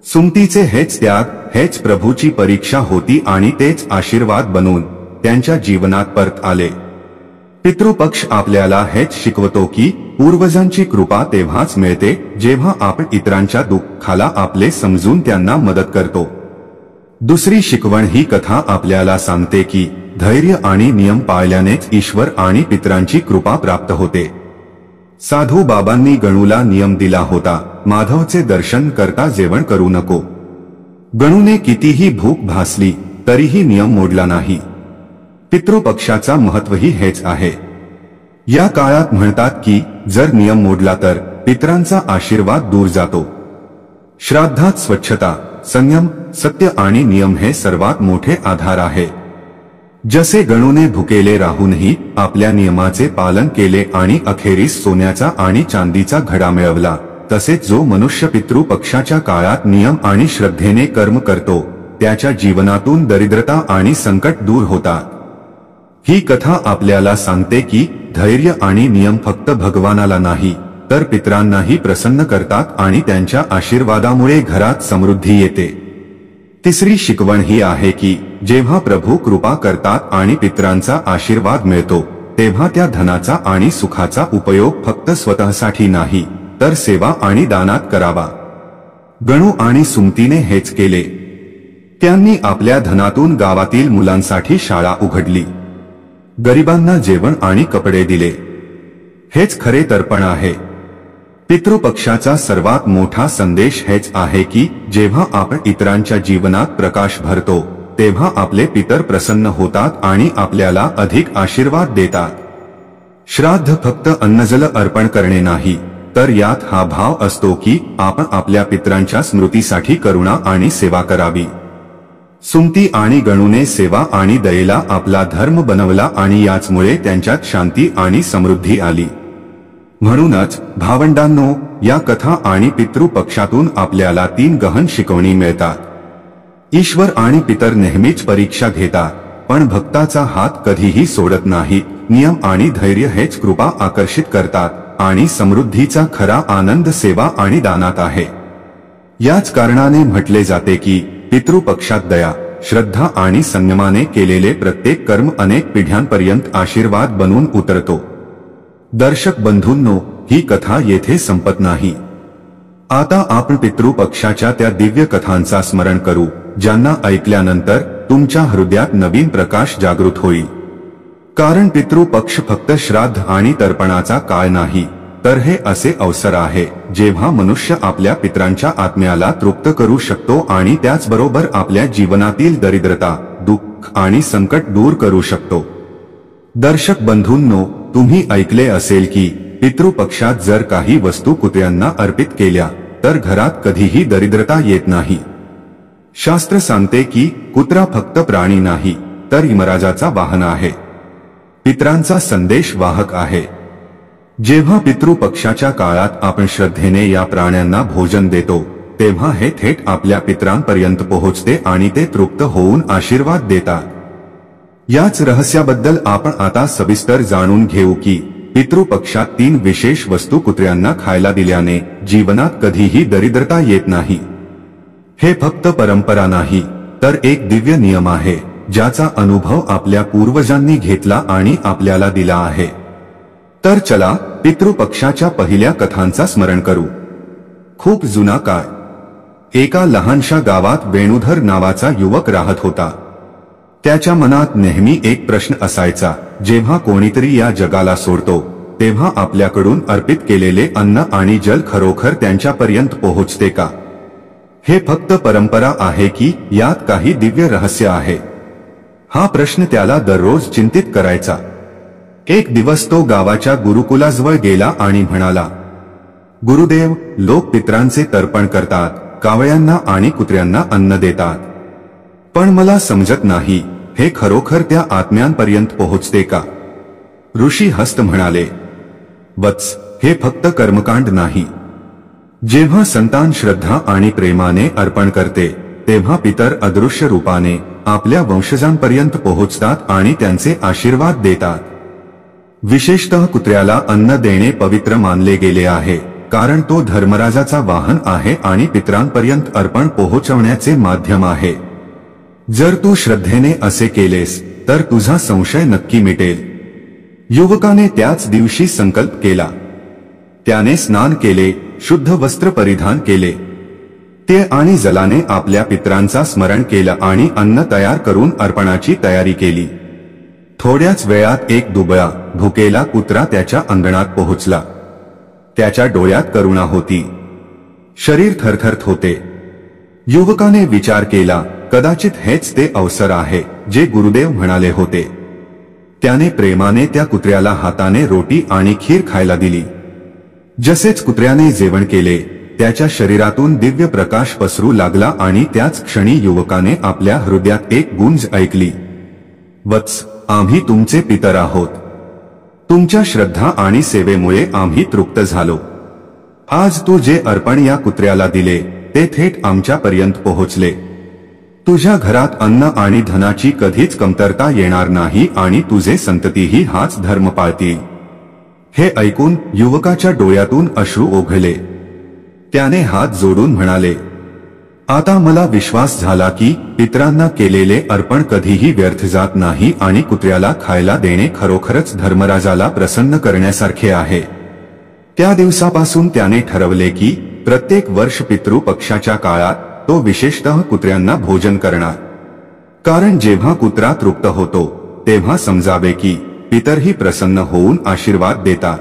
सुमतीचे हेच त्याग, हेच प्रभूची परीक्षा होती, आणि तेच आशीर्वाद बनून त्यांच्या जीवनात परत आले. पितृपक्ष आपल्याला हेच शिकवतो की पूर्वजांची कृपा तेव्हाच मिळते जेव्हा आपण इतरांच्या दुःखाला आपले समजून त्यांना मदत करतो. दुसरी शिकवण ही कथा आपल्याला सांगते की धैर्य आणि नियम पाळल्यानेच ईश्वर आणि पितरांची कृपा प्राप्त होते. साधू बाबांनी गणूला नियम दिला होता, माधवचे दर्शन करता जेवण करू नको. गणूने कितीही भूक भासली तरीही नियम मोडला नाही. पितृपक्षाचा महत्वही हेच आहे. या काळात म्हणतात की जर नियम मोडला तर पितरांचा आशीर्वाद दूर जातो. श्राद्धात स्वच्छता, संयम, सत्य आणि नियम हे सर्वात मोठे आधार आहे. जसे गणूने भुकेले राहूनही आपल्या नियमाचे पालन केले आणि अखेरीस सोन्याचा आणि चांदीचा घडा मिळवला, तसेच जो मनुष्य पितृपक्षाच्या काळात नियम आणि श्रद्धेने कर्म करतो, त्याच्या जीवनातून दरिद्रता आणि संकट दूर होतात. ही कथा आपल्याला सांगते की धैर्य आणि नियम फक्त भगवानाला नाही, तर पितरांनाही प्रसन्न करतात आणि त्यांच्या आशीर्वादामुळे घरात समृद्धी येते. तिसरी शिकवण ही आहे की जेव्हा प्रभू कृपा करतात आणि पितरांचा आशीर्वाद मिळतो, तेव्हा त्या धनाचा आणि सुखाचा उपयोग फक्त स्वतःसाठी नाही, तर सेवा आणि दानात करावा. गणू आणि सुमतीने हेच केले. त्यांनी आपल्या धनातून गावातील मुलांसाठी शाळा उघडली. गरिबांना जेवण आणि कपडे दिले. हेच खरे तर्पण आहे. पितृपक्षाचा सर्वात मोठा संदेश हेच आहे की जेव्हा आपण इतरांच्या जीवनात प्रकाश भरतो, तेव्हा आपले पितर प्रसन्न होतात आणि आपल्याला अधिक आशीर्वाद देतात. श्राद्ध फक्त अन्नजल अर्पण करणे नाही, तर यात हा भाव असतो की आपण आपल्या पितरांच्या स्मृतीसाठी करुणा आणि सेवा करावी. सुमती आणि गणूने सेवा आणि दयेला आपला धर्म बनवला आणि याचमुळे त्यांच्यात शांती आणि समृद्धी आली. म्हणूनच भावंडांनो, या कथा आणि पितृपक्षातून आपल्याला 3 गहन शिकवणी मिळतात. ईश्वर आणि पितर नेहमीच परीक्षा घेतात, पण भक्ताचा हात कधीही सोडत नाहीत. नियम आणि धैर्य हेच कृपा आकर्षित करतात आणि समृद्धीचा खरा आनंद सेवा आणि दानात आहे. याच कारणाने म्हटले जाते की पितृपक्षात दया, श्रद्धा आणि संयमाने केलेले प्रत्येक कर्म अनेक पिढ्यांपर्यंत आशीर्वाद बनून उतरतो. दर्शक बंधूंनो, ही कथा येथे संपत नाही. आता आपण पितृपक्षाच्या त्या दिव्य कथांचा स्मरण करू, ज्यांना ऐकल्यानंतर तुमच्या हृदयात नवीन प्रकाश जागृत होईल. कारण पितृपक्ष फक्त श्राद्ध आणि तर्पणाचा काळ नाही, तर हे असे अवसर आहे जेव्हा मनुष्य आपल्या पितरांच्या आत्म्याला तृप्त करू शकतो आणि त्याचबरोबर आपल्या जीवनातील दरिद्रता, दुःख आणि संकट दूर करू शकतो. दर्शक बंधूंनो, तुम्ही ऐकले असेल की पितृपक्षात जर काही वस्तू कुत्र्यांना अर्पित केल्या तर घरात कधीही दरिद्रता येत नाही. शास्त्र सांगते की कुत्रा फक्त प्राणी नाही तर यमराजाचा वाहन आहे, पितरांचा संदेश वाहक आहे. जेव्हा पितृपक्षाच्या काळात आपण श्रद्धेने या प्राण्यांना भोजन देतो तेव्हा हे थेट आपल्या पितरांपर्यंत पोहोचते आणि ते तृप्त होऊन आशीर्वाद देतात. याच रहस्याबद्दल आपण आता सविस्तर जाणून घेऊ की पितृपक्षात 3 विशेष वस्तू कुत्र्यांना खायला दिल्याने जीवनात कधीही दरिद्रता येत नाही. हे फक्त परंपरा नाही तर एक दिव्य नियम आहे ज्याचा अनुभव आपल्या पूर्वजांनी घेतला आणि आपल्याला दिला आहे. तर चला पितृपक्षाच्या पहिल्या कथांचा स्मरण करू. खूप जुना काळ. एका लहानशा गावात वेणुधर नावाचा युवक राहत होता. त्याच्या मनात नेहमी एक प्रश्न असायचा, जेव्हा कोणीतरी या जगाला सोडतो तेव्हा आपल्याकडून अर्पित केलेले अन्न आणि जल खरोखर त्यांच्यापर्यंत पोहोचते का? हे फक्त परंपरा आहे की यात काही दिव्य रहस्य आहे? हा प्रश्न त्याला दररोज चिंतित करायचा. एक दिवस तो गावाच्या गुरुकुलाजवळ गेला आणि म्हणाला, गुरुदेव, लोक पितरांचे तर्पण करतात, कावळ्यांना आणि कुत्र्यांना अन्न देतात, पण मला समजत नाही हे खरोखर त्या आत्म्यांपर्यंत पोहोचते का? ऋषी हस्त म्हणाले, वत्स, हे फक्त कर्मकांड नाही. जेव्हा संतान श्रद्धा आणि प्रेमाने अर्पण करते तेव्हा पितर अदृश्य रूपाने आपल्या वंशजांपर्यंत पोहोचतात आणि त्यांचे आशीर्वाद देतात. विशेषतः कुत्र्याला अन्न देणे पवित्र मानले गेले आहे कारण तो धर्मराजाचा वाहन आहे आणि पितरांपर्यंत अर्पण पोहोचवण्याचे माध्यम आहे. जर तू श्रद्धेने असे केलेस तर तुझा संशय नक्की मिटेल. युवकाने त्याच दिवशी संकल्प केला. त्याने स्नान केले, शुद्ध वस्त्र परिधान केले, ते आणि जलाने आपल्या पितरांचा स्मरण केलं आणि अन्न तयार करून अर्पणाची तयारी केली. थोड्याच वेळात एक दुबळा, भुकेला कुत्रा त्याच्या अंगणात पोहोचला. त्याच्या डोळ्यात करुणा होती, शरीर थरथरत होते. युवकाने विचार केला, कदाचित हेच ते अवसर आहे जे गुरुदेव म्हणाले होते. त्याने प्रेमाने त्या कुत्र्याला हाताने रोटी आणि खीर खायला दिली. जसेच कुत्र्याने जेवण केले त्याच्या शरीरातून दिव्य प्रकाश पसरू लागला आणि त्याच क्षणी युवकाने आपल्या हृदयात एक गुंज ऐकली, वत्स, आम्ही तुमचे पितर आहोत. तुमच्या श्रद्धा आणि सेवेमुळे आम्ही तृप्त झालो. आज तू जे अर्पण या कुत्र्याला दिले ते थेट आमच्यापर्यंत पोहोचले. तुझ्या घरात अन्न आणि धनाची कधीच कमतरता येणार नाही आणि तुझे संततीही हाच धर्म पाळतील. हे ऐकून युवकाच्या डोळ्यातून अश्रू ओघळले. त्याने हात जोडून म्हणाले, आता मला विश्वास झाला की पितरांना केलेले अर्पण कधीही व्यर्थ जात नाही आणि कुत्र्याला खायला देणे खरोखरच धर्मराजाला प्रसन्न करण्यासारखे आहे. त्या दिवसापासून त्याने ठरवले की प्रत्येक वर्ष पितृपक्षाच्या काळात तो विशेषतः कुत्र्यांना भोजन करणार. कारण जेव्हा कुत्रा तृप्त होतो तेव्हा समजावे की पितरही प्रसन्न होऊन आशीर्वाद देतात.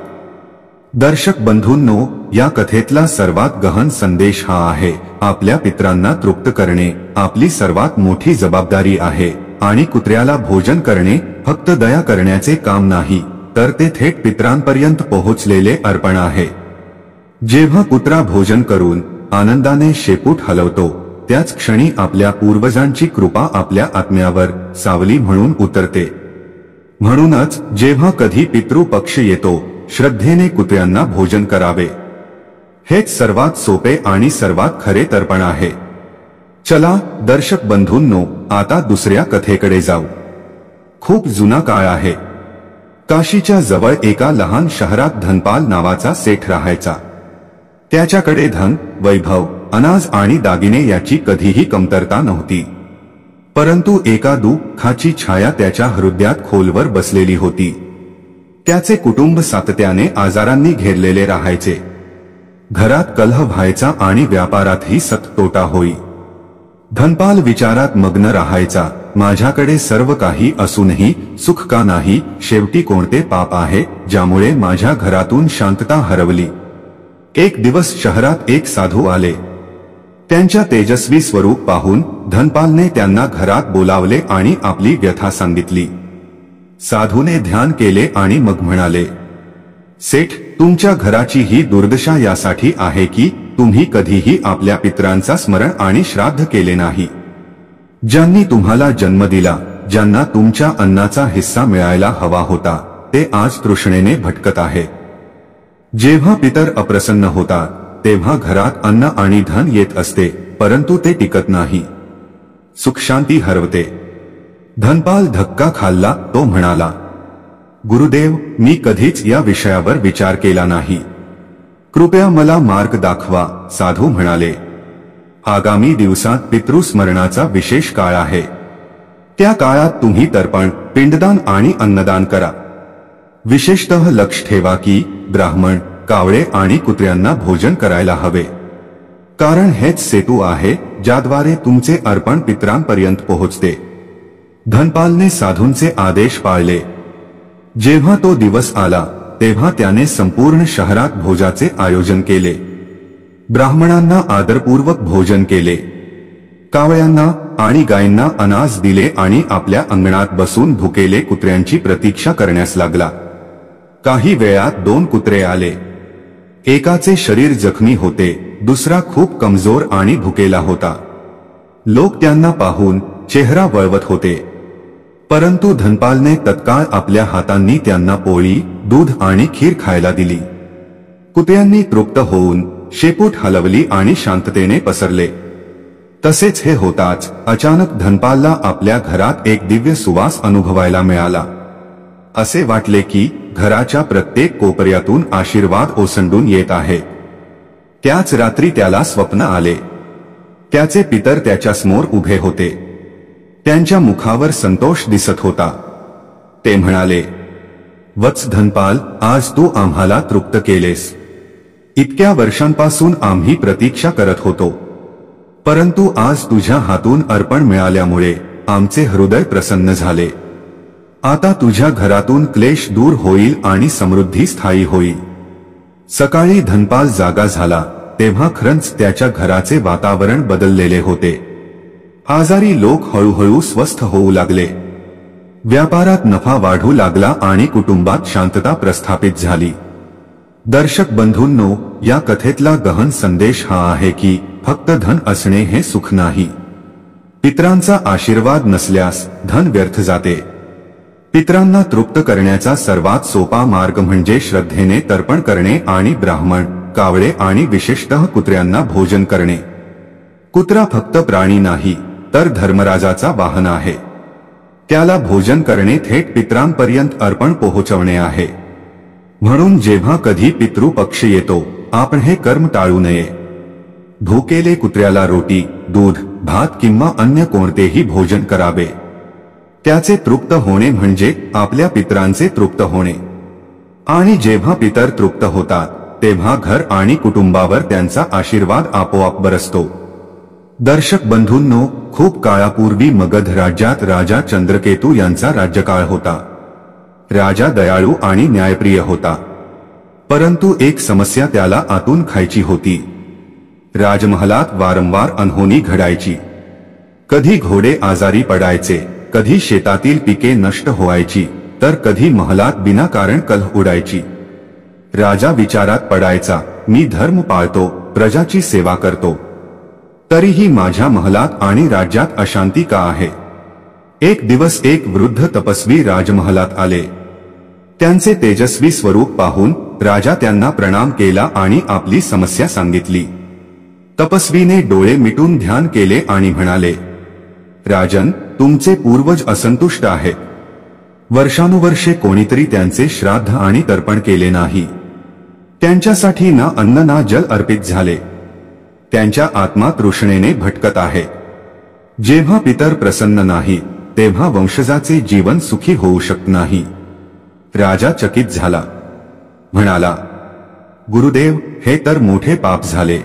दर्शक बंधूंनो, या कथेतला सर्वात गहन संदेश हा आहे, आपल्या पितरांना तृप्त करणे आपली सर्वात मोठी जबाबदारी आहे आणि कुत्र्याला भोजन करणे फक्त दया करण्याचे काम नाही तर ते थेट पितरांपर्यंत पोहोचलेले अर्पण आहे. जेव्हा कुत्रा भोजन करून आनंदाने शेपूट हलवतो त्याच क्षणी आपल्या पूर्वजांची कृपा आपल्या आत्म्यावर सावली म्हणून उतरते. म्हणूनच जेव्हा कधी पितृपक्ष येतो श्रद्धेने कुत्र्यांना भोजन करावे. हेच सर्वात सोपे आणि सर्वात खरे तर्पण आहे. चला दर्शक बंधूंनो, आता दुसऱ्या कथेकडे जाऊ. खूप जुना काळ आहे. काशीच्या जवळ एका लहान शहरात धनपाल नावाचा सेठ राहायचा. त्याच्याकडे धन, वैभव, अनाज आणि दागिने याची कधीही कमतरता नव्हती. परंतु एका दुःखाची छाया त्याच्या हृदयात खोलवर बसलेली होती. त्याचे कुटुंब सातत्याने आजारांनी घेरलेले राहायचे. घरात कलह व्हायचा आणि व्यापारातही सतत तोटा होई. धनपाल विचारात मग्न राहायचा, माझ्याकडे सर्व काही असूनही सुख का नाही? शेवटी कोणते पाप आहे ज्यामुळे माझ्या घरातून शांतता हरवली? एक दिवस शहरात एक साधू आले. त्यांच्या तेजस्वी स्वरूप पाहून धनपालने त्यांना घरात बोलावले आणि आपली व्यथा सांगितली. साधूने ध्यान केले आणि मग म्हणाले, सेठ, तुमच्या घराची ही दुर्दशा यासाठी आहे की तुम्ही कधीही आपल्या पितरांचा स्मरण आणि श्राद्ध केले नाही. ज्यांनी तुम्हाला जन्म दिला, ज्यांना तुमच्या अन्नाचा हिस्सा मिळायला हवा होता, ते आज तृष्णेने भटकत आहे. जेव्हा पितर अप्रसन्न होतात तेव्हा घरात अन्न आणि धन येत असते, परंतु ते टिकत नाही. सुखशांती हरवते. धनपाल धक्का खाल्ला. तो म्हणाला, गुरुदेव, मी कधीच या विषयावर विचार केला नाही. कृपया मला मार्ग दाखवा. साधू म्हणाले, आगामी दिवसात पितृस्मरणाचा विशेष काळ आहे. त्या काळात तुम्ही तर्पण, पिंडदान आणि अन्नदान करा. विशेषतः लक्ष ठेवा की ब्राह्मण, कावळे आणि कुत्र्यांना भोजन करायला हवे, कारण हेच सेतू आहे ज्याद्वारे तुमचे अर्पण पितरांपर्यंत पोहोचते. धनपालने साधूंचे आदेश पाळले. जेव्हा तो दिवस आला तेव्हा त्याने संपूर्ण शहरात भोजाचे आयोजन केले. ब्राह्मणांना आदरपूर्वक भोजन केले. कावळ्यांना आणि गायींना अनाज दिले आणि आपल्या अंगणात बसून भुकेले कुत्र्यांची प्रतीक्षा करण्यास लागला. काही वेळात 2 कुत्रे आले. एकाचे शरीर जखमी होते, दुसरा खूप कमजोर आणि भुकेला होता. लोक त्यांना पाहून चेहरा वळवत होते, परंतु धनपालने तत्काळ आपल्या हातांनी त्यांना पोळी, दूध आणि खीर खायला दिली. कुत्र्यांनी तृप्त होऊन शेपूट हलवली आणि शांततेने पसरले. तसेच हे होताच अचानक धनपालला आपल्या घरात एक दिव्य सुवास अनुभवायला मिळाला. असे वाटले की घराच्या प्रत्येक कोपऱ्यातून आशीर्वाद ओसंडून येत आहे. त्याच रात्री त्याला स्वप्न आले. त्याचे पितर त्याच्यासमोर उभे होते. त्यांच्या मुखावर संतोष दिसत होता. ते म्हणाले, वत्स धनपाल, आज तू आम्हाला तृप्त केलेस. इतक्या वर्षांपासून आम्ही प्रतीक्षा करत होतो, परंतु आज तुझ्या हातून अर्पण मिळाल्यामुळे आमचे हृदय प्रसन्न झाले. आता तुझ्या घरातून क्लेश दूर होईल आणि समृद्धी स्थायी होईल. सकाळी धनपाल जागा झाला तेव्हा खरंच त्याच्या घराचे वातावरण बदललेले होते. आजारी लोक हळूहळू स्वस्थ होऊ लागले. व्यापारात नफा वाढू लागला आणि कुटुंबात शांतता प्रस्थापित झाली. दर्शक बंधूंनो, या कथेतला गहन संदेश हा आहे की फक्त धन असणे हे सुख नाही. पितरांचा आशीर्वाद नसल्यास धन व्यर्थ जाते. पितरांना तृप्त करण्याचा सर्वात सोपा मार्ग म्हणजे श्रद्धेने तर्पण करणे आणि ब्राह्मण, कावळे आणि विशेषतः कुत्र्यांना भोजन करणे. कुत्रा फक्त प्राणी नाही, तर धर्मराजाचा वाहन आहे. त्याला भोजन करणे थेट पितरांपर्यंत अर्पण पोहोचवणे आहे. म्हणून जेव्हा कधी पितृपक्ष येतो, आपण हे कर्म टाळू नये. भुकेले कुत्र्याला रोटी, दूध, भात किंवा अन्य कोणतेही भोजन करावे. त्याचे तृप्त होणे म्हणजे आपल्या पितरांचे तृप्त होणे. आणि जेव्हा पितर तृप्त होतात तेव्हा घर आणि कुटुंबावर त्यांचा आशीर्वाद आपोआप बरसतो. दर्शक बंधूंनो, खूप काळापूर्वी मगध राज्यात राजा चंद्रकेतू यांचा राज्यकाळ होता. राजा दयाळू आणि न्यायप्रिय होता, परंतु एक समस्या त्याला आतून खायची होती. राजमहालात वारंवार अनहोनी घडायची. कधी घोडे आजारी पडायचे, कधी शेतातील पिके नष्ट व्हायची, तर कधी महलात विनाकारण कलह उडायची. राजा विचारात पडायचा, मी धर्म पाळतो, प्रजाची सेवा करतो, तरीही माझ्या महलात आणि राज्यात अशांती का आहे? एक दिवस एक वृद्ध तपस्वी राजमहालात आले. त्यांचे तेजस्वी स्वरूप पाहून राजा त्यांना प्रणाम केला आणि आपली समस्या सांगितली. तपस्वीने डोळे मिटून ध्यान केले आणि म्हणाले, राजन, तुमचे पूर्वज असंतुष्ट आहेत. वर्षानुवर्षे कोणीतरी त्यांचे श्राद्ध आणि तर्पण केले नाही. त्यांच्यासाठी ना अन्न ना जल अर्पित झाले. त्यांच्या आत्मा तृष्णेने भटकत आहे. जेव्हा पितर प्रसन्न नाही तेव्हा वंशजाचे जीवन सुखी होऊ शकत नाही. राजा चकित झाला. म्हणाला, गुरुदेव, हे तर मोठे पाप झाले.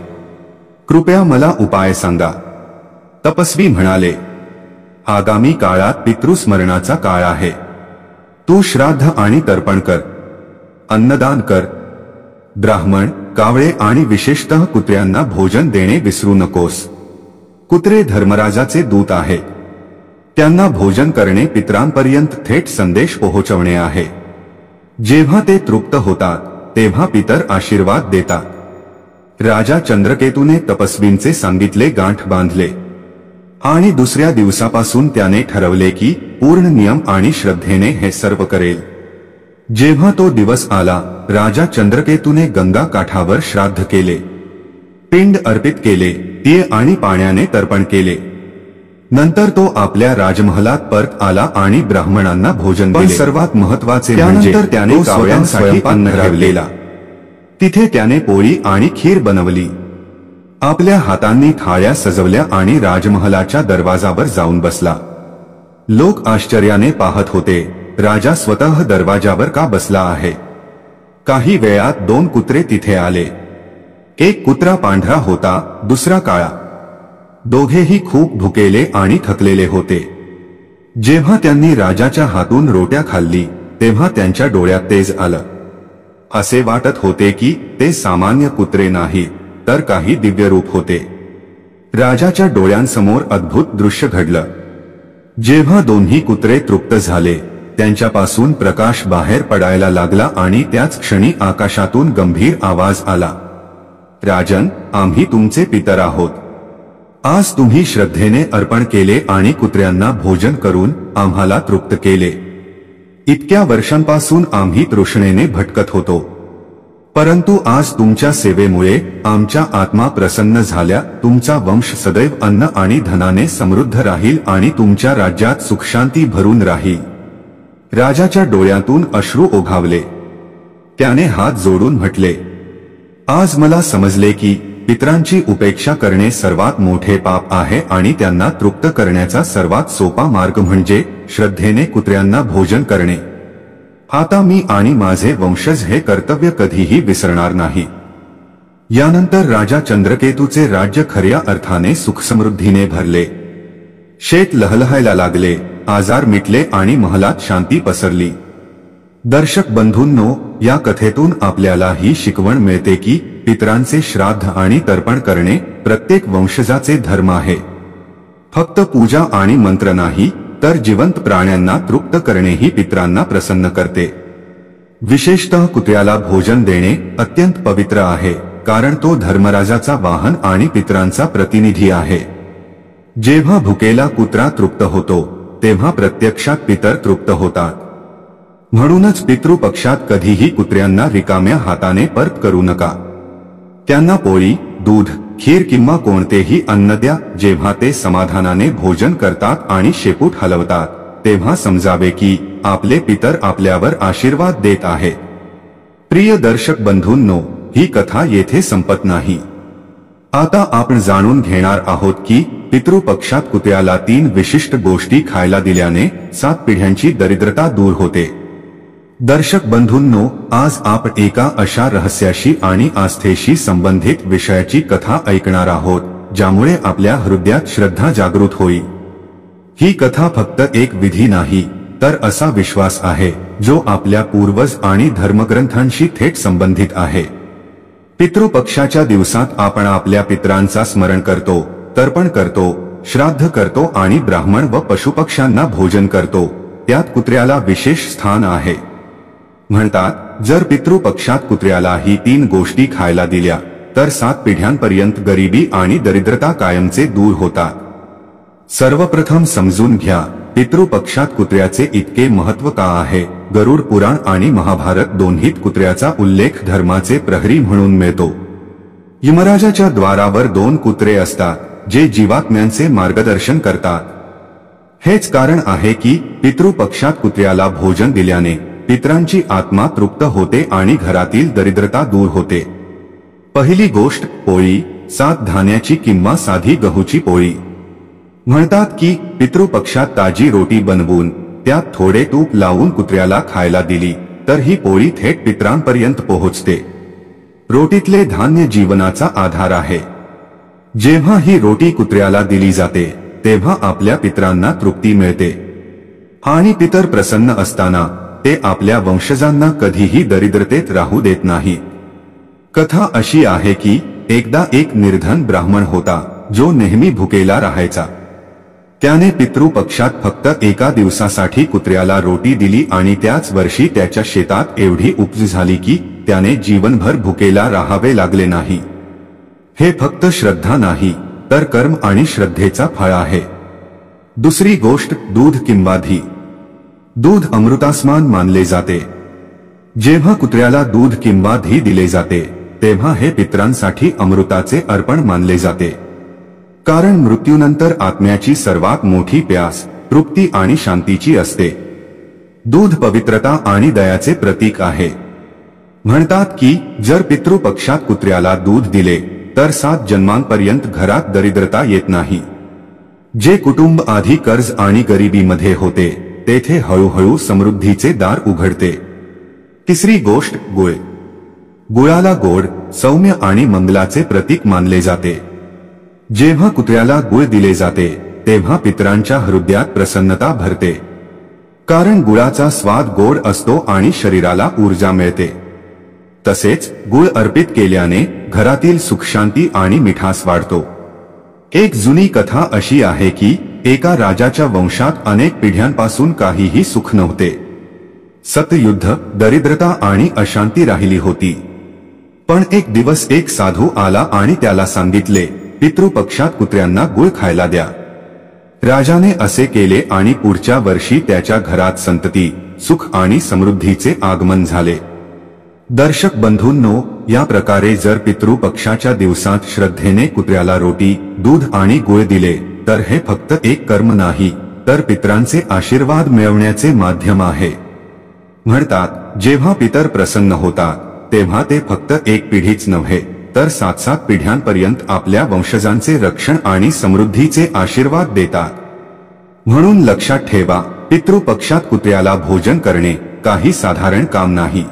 कृपया मला उपाय सांगा. तपस्वी म्हणाले, आगामी काळात पितृस्मरणाचा काळ आहे. तू श्राद्ध आणि तर्पण कर, अन्नदान कर. ब्राह्मण, कावळे आणि विशेषतः कुत्र्यांना भोजन देणे विसरू नकोस. कुत्रे धर्मराजाचे दूत आहेत. त्यांना भोजन करणे पितरांपर्यंत थेट संदेश पोहोचवणे आहे. जेव्हा ते तृप्त होतात तेव्हा पितर आशीर्वाद देतात. राजा चंद्रकेतूने तपस्वींचे सांगितले गांठ बांधले आणि दुसऱ्या दिवसापासून त्याने ठरवले की पूर्ण नियम आणि श्रद्धेने हे सर्व करेल। जेव्हा तो दिवस आला, राजा चंद्रकेतूने गंगा काठावर श्राद्ध केले, पिंड अर्पित केले, तीळ आणि पाण्याने तर्पण केले। नंतर तो आपल्या राजमहालात परत आला आणि ब्राह्मणांना भोजन दिले। सर्वात महत्त्वाचे म्हणजे त्याने कावळ्यांसाठी अन्न ठेवलेला। तिथे त्याने पोळी आणि खीर बनवली, आपल्या हातांनी थाळ्या सजवल्या आणि राजमहालाच्या दरवाजावर जाऊन बसला। लोक आश्चर्याने पाहत होते, राजा स्वतः दरवाजावर का बसला आहे? काही वेळात 2 कुत्रे तिथे आले। एक कुत्रा पांढरा होता, दुसरा काळा। दोघेही खूप भुकेले आणि थकलेले होते। जेव्हा त्यांनी राजाच्या हातून रोट्या खाल्ली तेव्हा त्यांच्या डोळ्यात तेज आलं। असे वाटत होते की ते सामान्य कुत्रे नाहीत, तर काही दिव्य रूप होते। राजाच्या डोळ्यांसमोर अद्भुत दृश्य घडलं। जेव्हा दोन्ही कुत्रे तृप्त झाले, त्यांच्यापासून प्रकाश बाहेर पडायला लागला आणि त्याच क्षणी आकाशातून गंभीर आवाज आला, राजन, आम्ही तुमचे पितर आहोत। आज तुम्ही श्रद्धेने अर्पण केले आणि कुत्र्यांना भोजन करून आम्हाला तृप्त केले। इतक्या वर्षांपासून आम्ही तृष्णेने भटकत होतो, परंतु आज तुमच्या सेवेमुळे आमच्या आत्मा प्रसन्न झाल्या। तुमचा वंश सदैव अन्न आणि धनाने समृद्ध राहील आणि तुमच्या राज्यात सुखशांती भरून राहील। राजाच्या डोळ्यातून अश्रू ओघावले। त्याने हात जोडून म्हटले, आज मला समजले की पितरांची उपेक्षा करणे सर्वात मोठे पाप आहे आणि त्यांना तृप्त करण्याचा सर्वात सोपा मार्ग म्हणजे श्रद्धेने कुत्र्यांना भोजन करणे। आता मी आणि माझे वंशज हे कर्तव्य कधीही विसरणार नाही। यानंतर राजा चंद्रकेतूचे राज्य खऱ्या अर्थाने सुखसमृद्धीने भरले। शेत लहलहायला लागले, आजार मिटले आणि महलात शांती पसरली। दर्शक बंधूंनो, या कथेतून आपल्याला ही शिकवण मिळते की पितरांचे श्राद्ध आणि तर्पण करणे प्रत्येक वंशजाचे धर्म आहे। फक्त पूजा आणि मंत्र नाही, तर जिवंत प्राण्यांना तृप्त करणेही पितरांना प्रसन्न करते। विशेषतः कुत्र्याला भोजन देणे अत्यंत पवित्र आहे, कारण तो धर्मराजाचा वाहन आणि पितरांचा प्रतिनिधी आहे। जेव्हा भुकेला कुत्रा तृप्त होतो, तेव्हा प्रत्यक्षात पितर तृप्त होतात। म्हणूनच पितृपक्षात कधीही कुत्र्यांना रिकाम्या हाताने परत करू नका। त्यांना पोळी, दूध, खीर किंवा कोणतेही अन्न द्या। जेव्हा ते समाधानाने भोजन करतात आणि शेपूट हलवतात, तेव्हा समजावे की आपले पितर आपल्यावर आशीर्वाद देत आहेत। प्रिय दर्शक बंधूंनो, ही कथा येथे संपत नाही। आता आपण जाणून घेणार आहोत की पितृपक्षात कुत्र्याला 3 विशिष्ट गोष्टी खायला दिल्याने 7 पिढ्यांची दरिद्रता दूर होते। दर्शक बंधूंनो, आज आपण एका अशा रहस्याशी आणि आस्थेशी संबंधित विषयाची कथा ऐकणार आहोत, ज्यामुळे आपल्या हृदयात श्रद्धा जागृत होईल। ही कथा फक्त एक विधी नाही, तर असा विश्वास आहे जो आपल्या पूर्वज आणि धर्मग्रंथांशी थेट संबंधित आहे। पितृपक्षाच्या दिवसात आपण आपल्या पितरांचा स्मरण करतो, तर्पण करतो, श्राद्ध करतो आणि ब्राह्मण व पशुपक्ष्यांना भोजन करतो। त्यात कुत्र्याला विशेष स्थान आहे। म्हणतात, जर पितृपक्षात कुत्र्याला ही 3 गोष्टी खायला दिल्या तर 7 पिढ्यांपर्यंत गरिबी आणि दरिद्रता कायमचे दूर होतात। सर्वप्रथम समजून घ्या, पितृपक्षात कुत्र्याचे इतके महत्त्व का आहे। गरुड पुराण आणि महाभारत दोन्हीत कुत्र्याचा उल्लेख धर्माचे प्रहरी म्हणून मिळतो। यमराजाच्या द्वारावर 2 कुत्रे असतात, जे जीवात्म्यांचे मार्गदर्शन करतात। हेच कारण आहे की पितृपक्षात कुत्र्याला भोजन दिल्याने पितरांची आत्मा तृप्त होते आणि घरातील दरिद्रता दूर होते। पहिली गोष्ट, पोळी, 7 धान्याची किंवा साधी गहूची पोळी। म्हणतात की पितृपक्षात ताजी रोटी बनवून त्यात थोडे तूप लावून कुत्र्याला खायला दिली तर ही पोळी थेट पितरांपर्यंत पोहोचते। रोटीतले धान्य जीवनाचा आधार आहे। जेव्हा ही रोटी कुत्र्याला दिली जाते, तेव्हा आपल्या पितरांना तृप्ती मिळते आणि पितर प्रसन्न असताना ते आपल्या वंशजांना कधीही दरिद्रतेत राहू देत नाहीत। कथा अशी आहे की एकदा एक निर्धन ब्राह्मण होता, जो नेहमी भुकेला राहायचा। त्याने पितृपक्षात फक्त एका दिवसासाठी कुत्र्याला रोटी दिली आणि त्याच वर्षी त्याच्या शेतात एवढी उपज झाली की त्याने जीवनभर भुकेला राहावे लागले नाही। हे फक्त श्रद्धा नाही तर कर्म आणि श्रद्धेचा फळ आहे. दुसरी गोष्ट दूध किंवा घी. दूध अमृतासमान मानले जाते. जेव्हा कुत्र्याला दूध किंवा घी दिले जाते तेव्हा हे पितरांसाठी अमृताचे अर्पण मानले जाते. कारण मृत्यूनंतर आत्म्याची सर्वात मोठी प्यास तृप्ती आणि शांतीची असते. दूध पवित्रता आणि दयाचे प्रतीक आहे. म्हणतात की जर पितृपक्षात कुत्र्याला दूध दिले तर 7 जन्मांपर्यंत घरात दरिद्रता येत नाही. जे कुटुंब आधी कर्ज आणि गरिबीमध्ये होते तेथे हळूहळू समृद्धीचे दार उघडते. तिसरी गोष्ट गुळ. गुळाला गोड, सौम्य आणि मंगलाचे प्रतीक मानले जाते. जेव्हा कुत्र्याला गुळ दिले जाते तेव्हा पितरांच्या हृदयात प्रसन्नता भरते. कारण गुळाचा स्वाद गोड असतो आणि शरीराला ऊर्जा मिळते. तसेच गुळ अर्पित केल्याने घरातील सुखशांती आणि मिठास वाढतो. एक जुनी कथा अशी आहे की एका राजाच्या वंशात अनेक पिढ्यांपासून काहीही सुख नव्हते. सतयुद्ध, दरिद्रता आणि अशांती राहिली होती. पण एक दिवस एक साधू आला आणि त्याला सांगितले, पितृपक्षात कुत्र्यांना गुळ खायला द्या. राजाने असे केले आणि पुढच्या वर्षी त्याच्या घरात संतती, सुख आणि समृद्धीचे आगमन झाले. दर्शक बंधूंनो, या प्रकारे जर पितृपक्षाच्या दिवसात श्रद्धेने कुत्र्याला रोटी, दूध आणि गुळ दिले तर हे फक्त एक कर्म नाही तर पितरांचे आशीर्वाद मिळवण्याचे माध्यम आहे. म्हणतात जेव्हा पितर प्रसन्न होतात तेव्हा ते फक्त एक पिढीच नव्हे तर 7 पिढ्यांपर्यंत आपल्या वंशजांचे रक्षण आणि समृद्धीचे आशीर्वाद देतात. म्हणून लक्षात ठेवा, पितृपक्षात कुत्र्याला भोजन करणे काही साधारण काम नाही.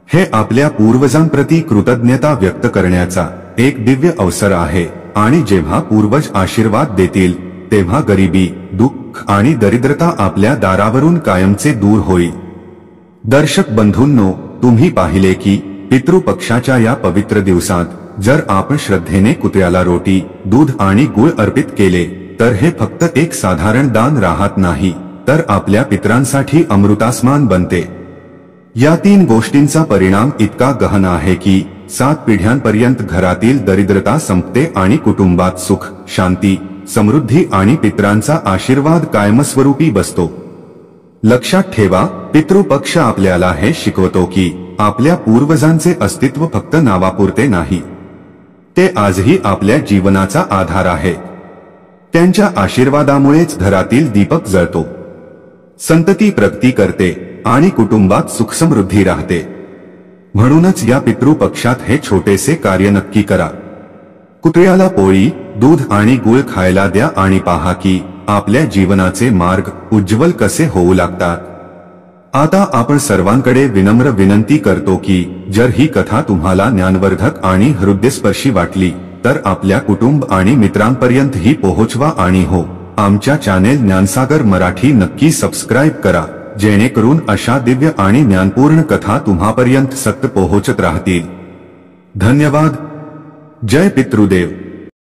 हे आपल्या पूर्वजांप्रती कृतज्ञता व्यक्त करण्याचा एक दिव्य अवसर आहे आणि जेव्हा पूर्वज आशीर्वाद देतील तेव्हा गरिबी, दुःख आणि दरिद्रता आपल्या दारावरून कायमचे दूर होईल. दर्शक बंधूंनो, तुम्ही पाहिले की पितृपक्षाच्या या पवित्र दिवसात जर आपण श्रद्धेने कुत्र्याला रोटी, दूध आणि गुळ अर्पित केले तर हे फक्त एक साधारण दान राहत नाही तर आपल्या पितरांसाठी अमृतासमान बनते. या 3 गोष्टींचा परिणाम इतका गहन आहे की 7 पिढ्यांपर्यंत घरातील दरिद्रता संपते आणि कुटुंबात सुख, शांती, समृद्धी आणि पितरांचा आशीर्वाद कायमस्वरूपी बसतो. लक्षात ठेवा, पितृपक्ष आपल्याला हे शिकवतो की आपल्या पूर्वजांचे अस्तित्व फक्त नावापुरते नाही, ते आजही आपल्या जीवनाचा आधार आहे. त्यांच्या आशीर्वादामुळेच घरातील दीपक जळतो, संतती प्रगती करते आणि कुटुंबात सुखसमृद्धी राहते. म्हणूनच या पितृपक्षात हे छोटेसे कार्य नक्की करा. कुत्र्याला पोळी, दूध आणि गुळ खायला द्या आणि पहा की आपल्या जीवनाचे मार्ग उज्ज्वल कसे होऊ लागतात. आता आपण सर्वांकडे विनम्र विनंती करतो की जर ही कथा तुम्हाला ज्ञानवर्धक आणि हृदयस्पर्शी वाटली तर आपल्या कुटुंब आणि मित्रांपर्यंत ही पोहोचवा आणि हो, आमच्या चॅनेल ज्ञानसागर मराठी नक्की सबस्क्राईब करा जेणेकरून अशा दिव्य आणि ज्ञानपूर्ण कथा तुम्हापर्यंत सतत पोहोचत राहतील. धन्यवाद. जय पितृदेव.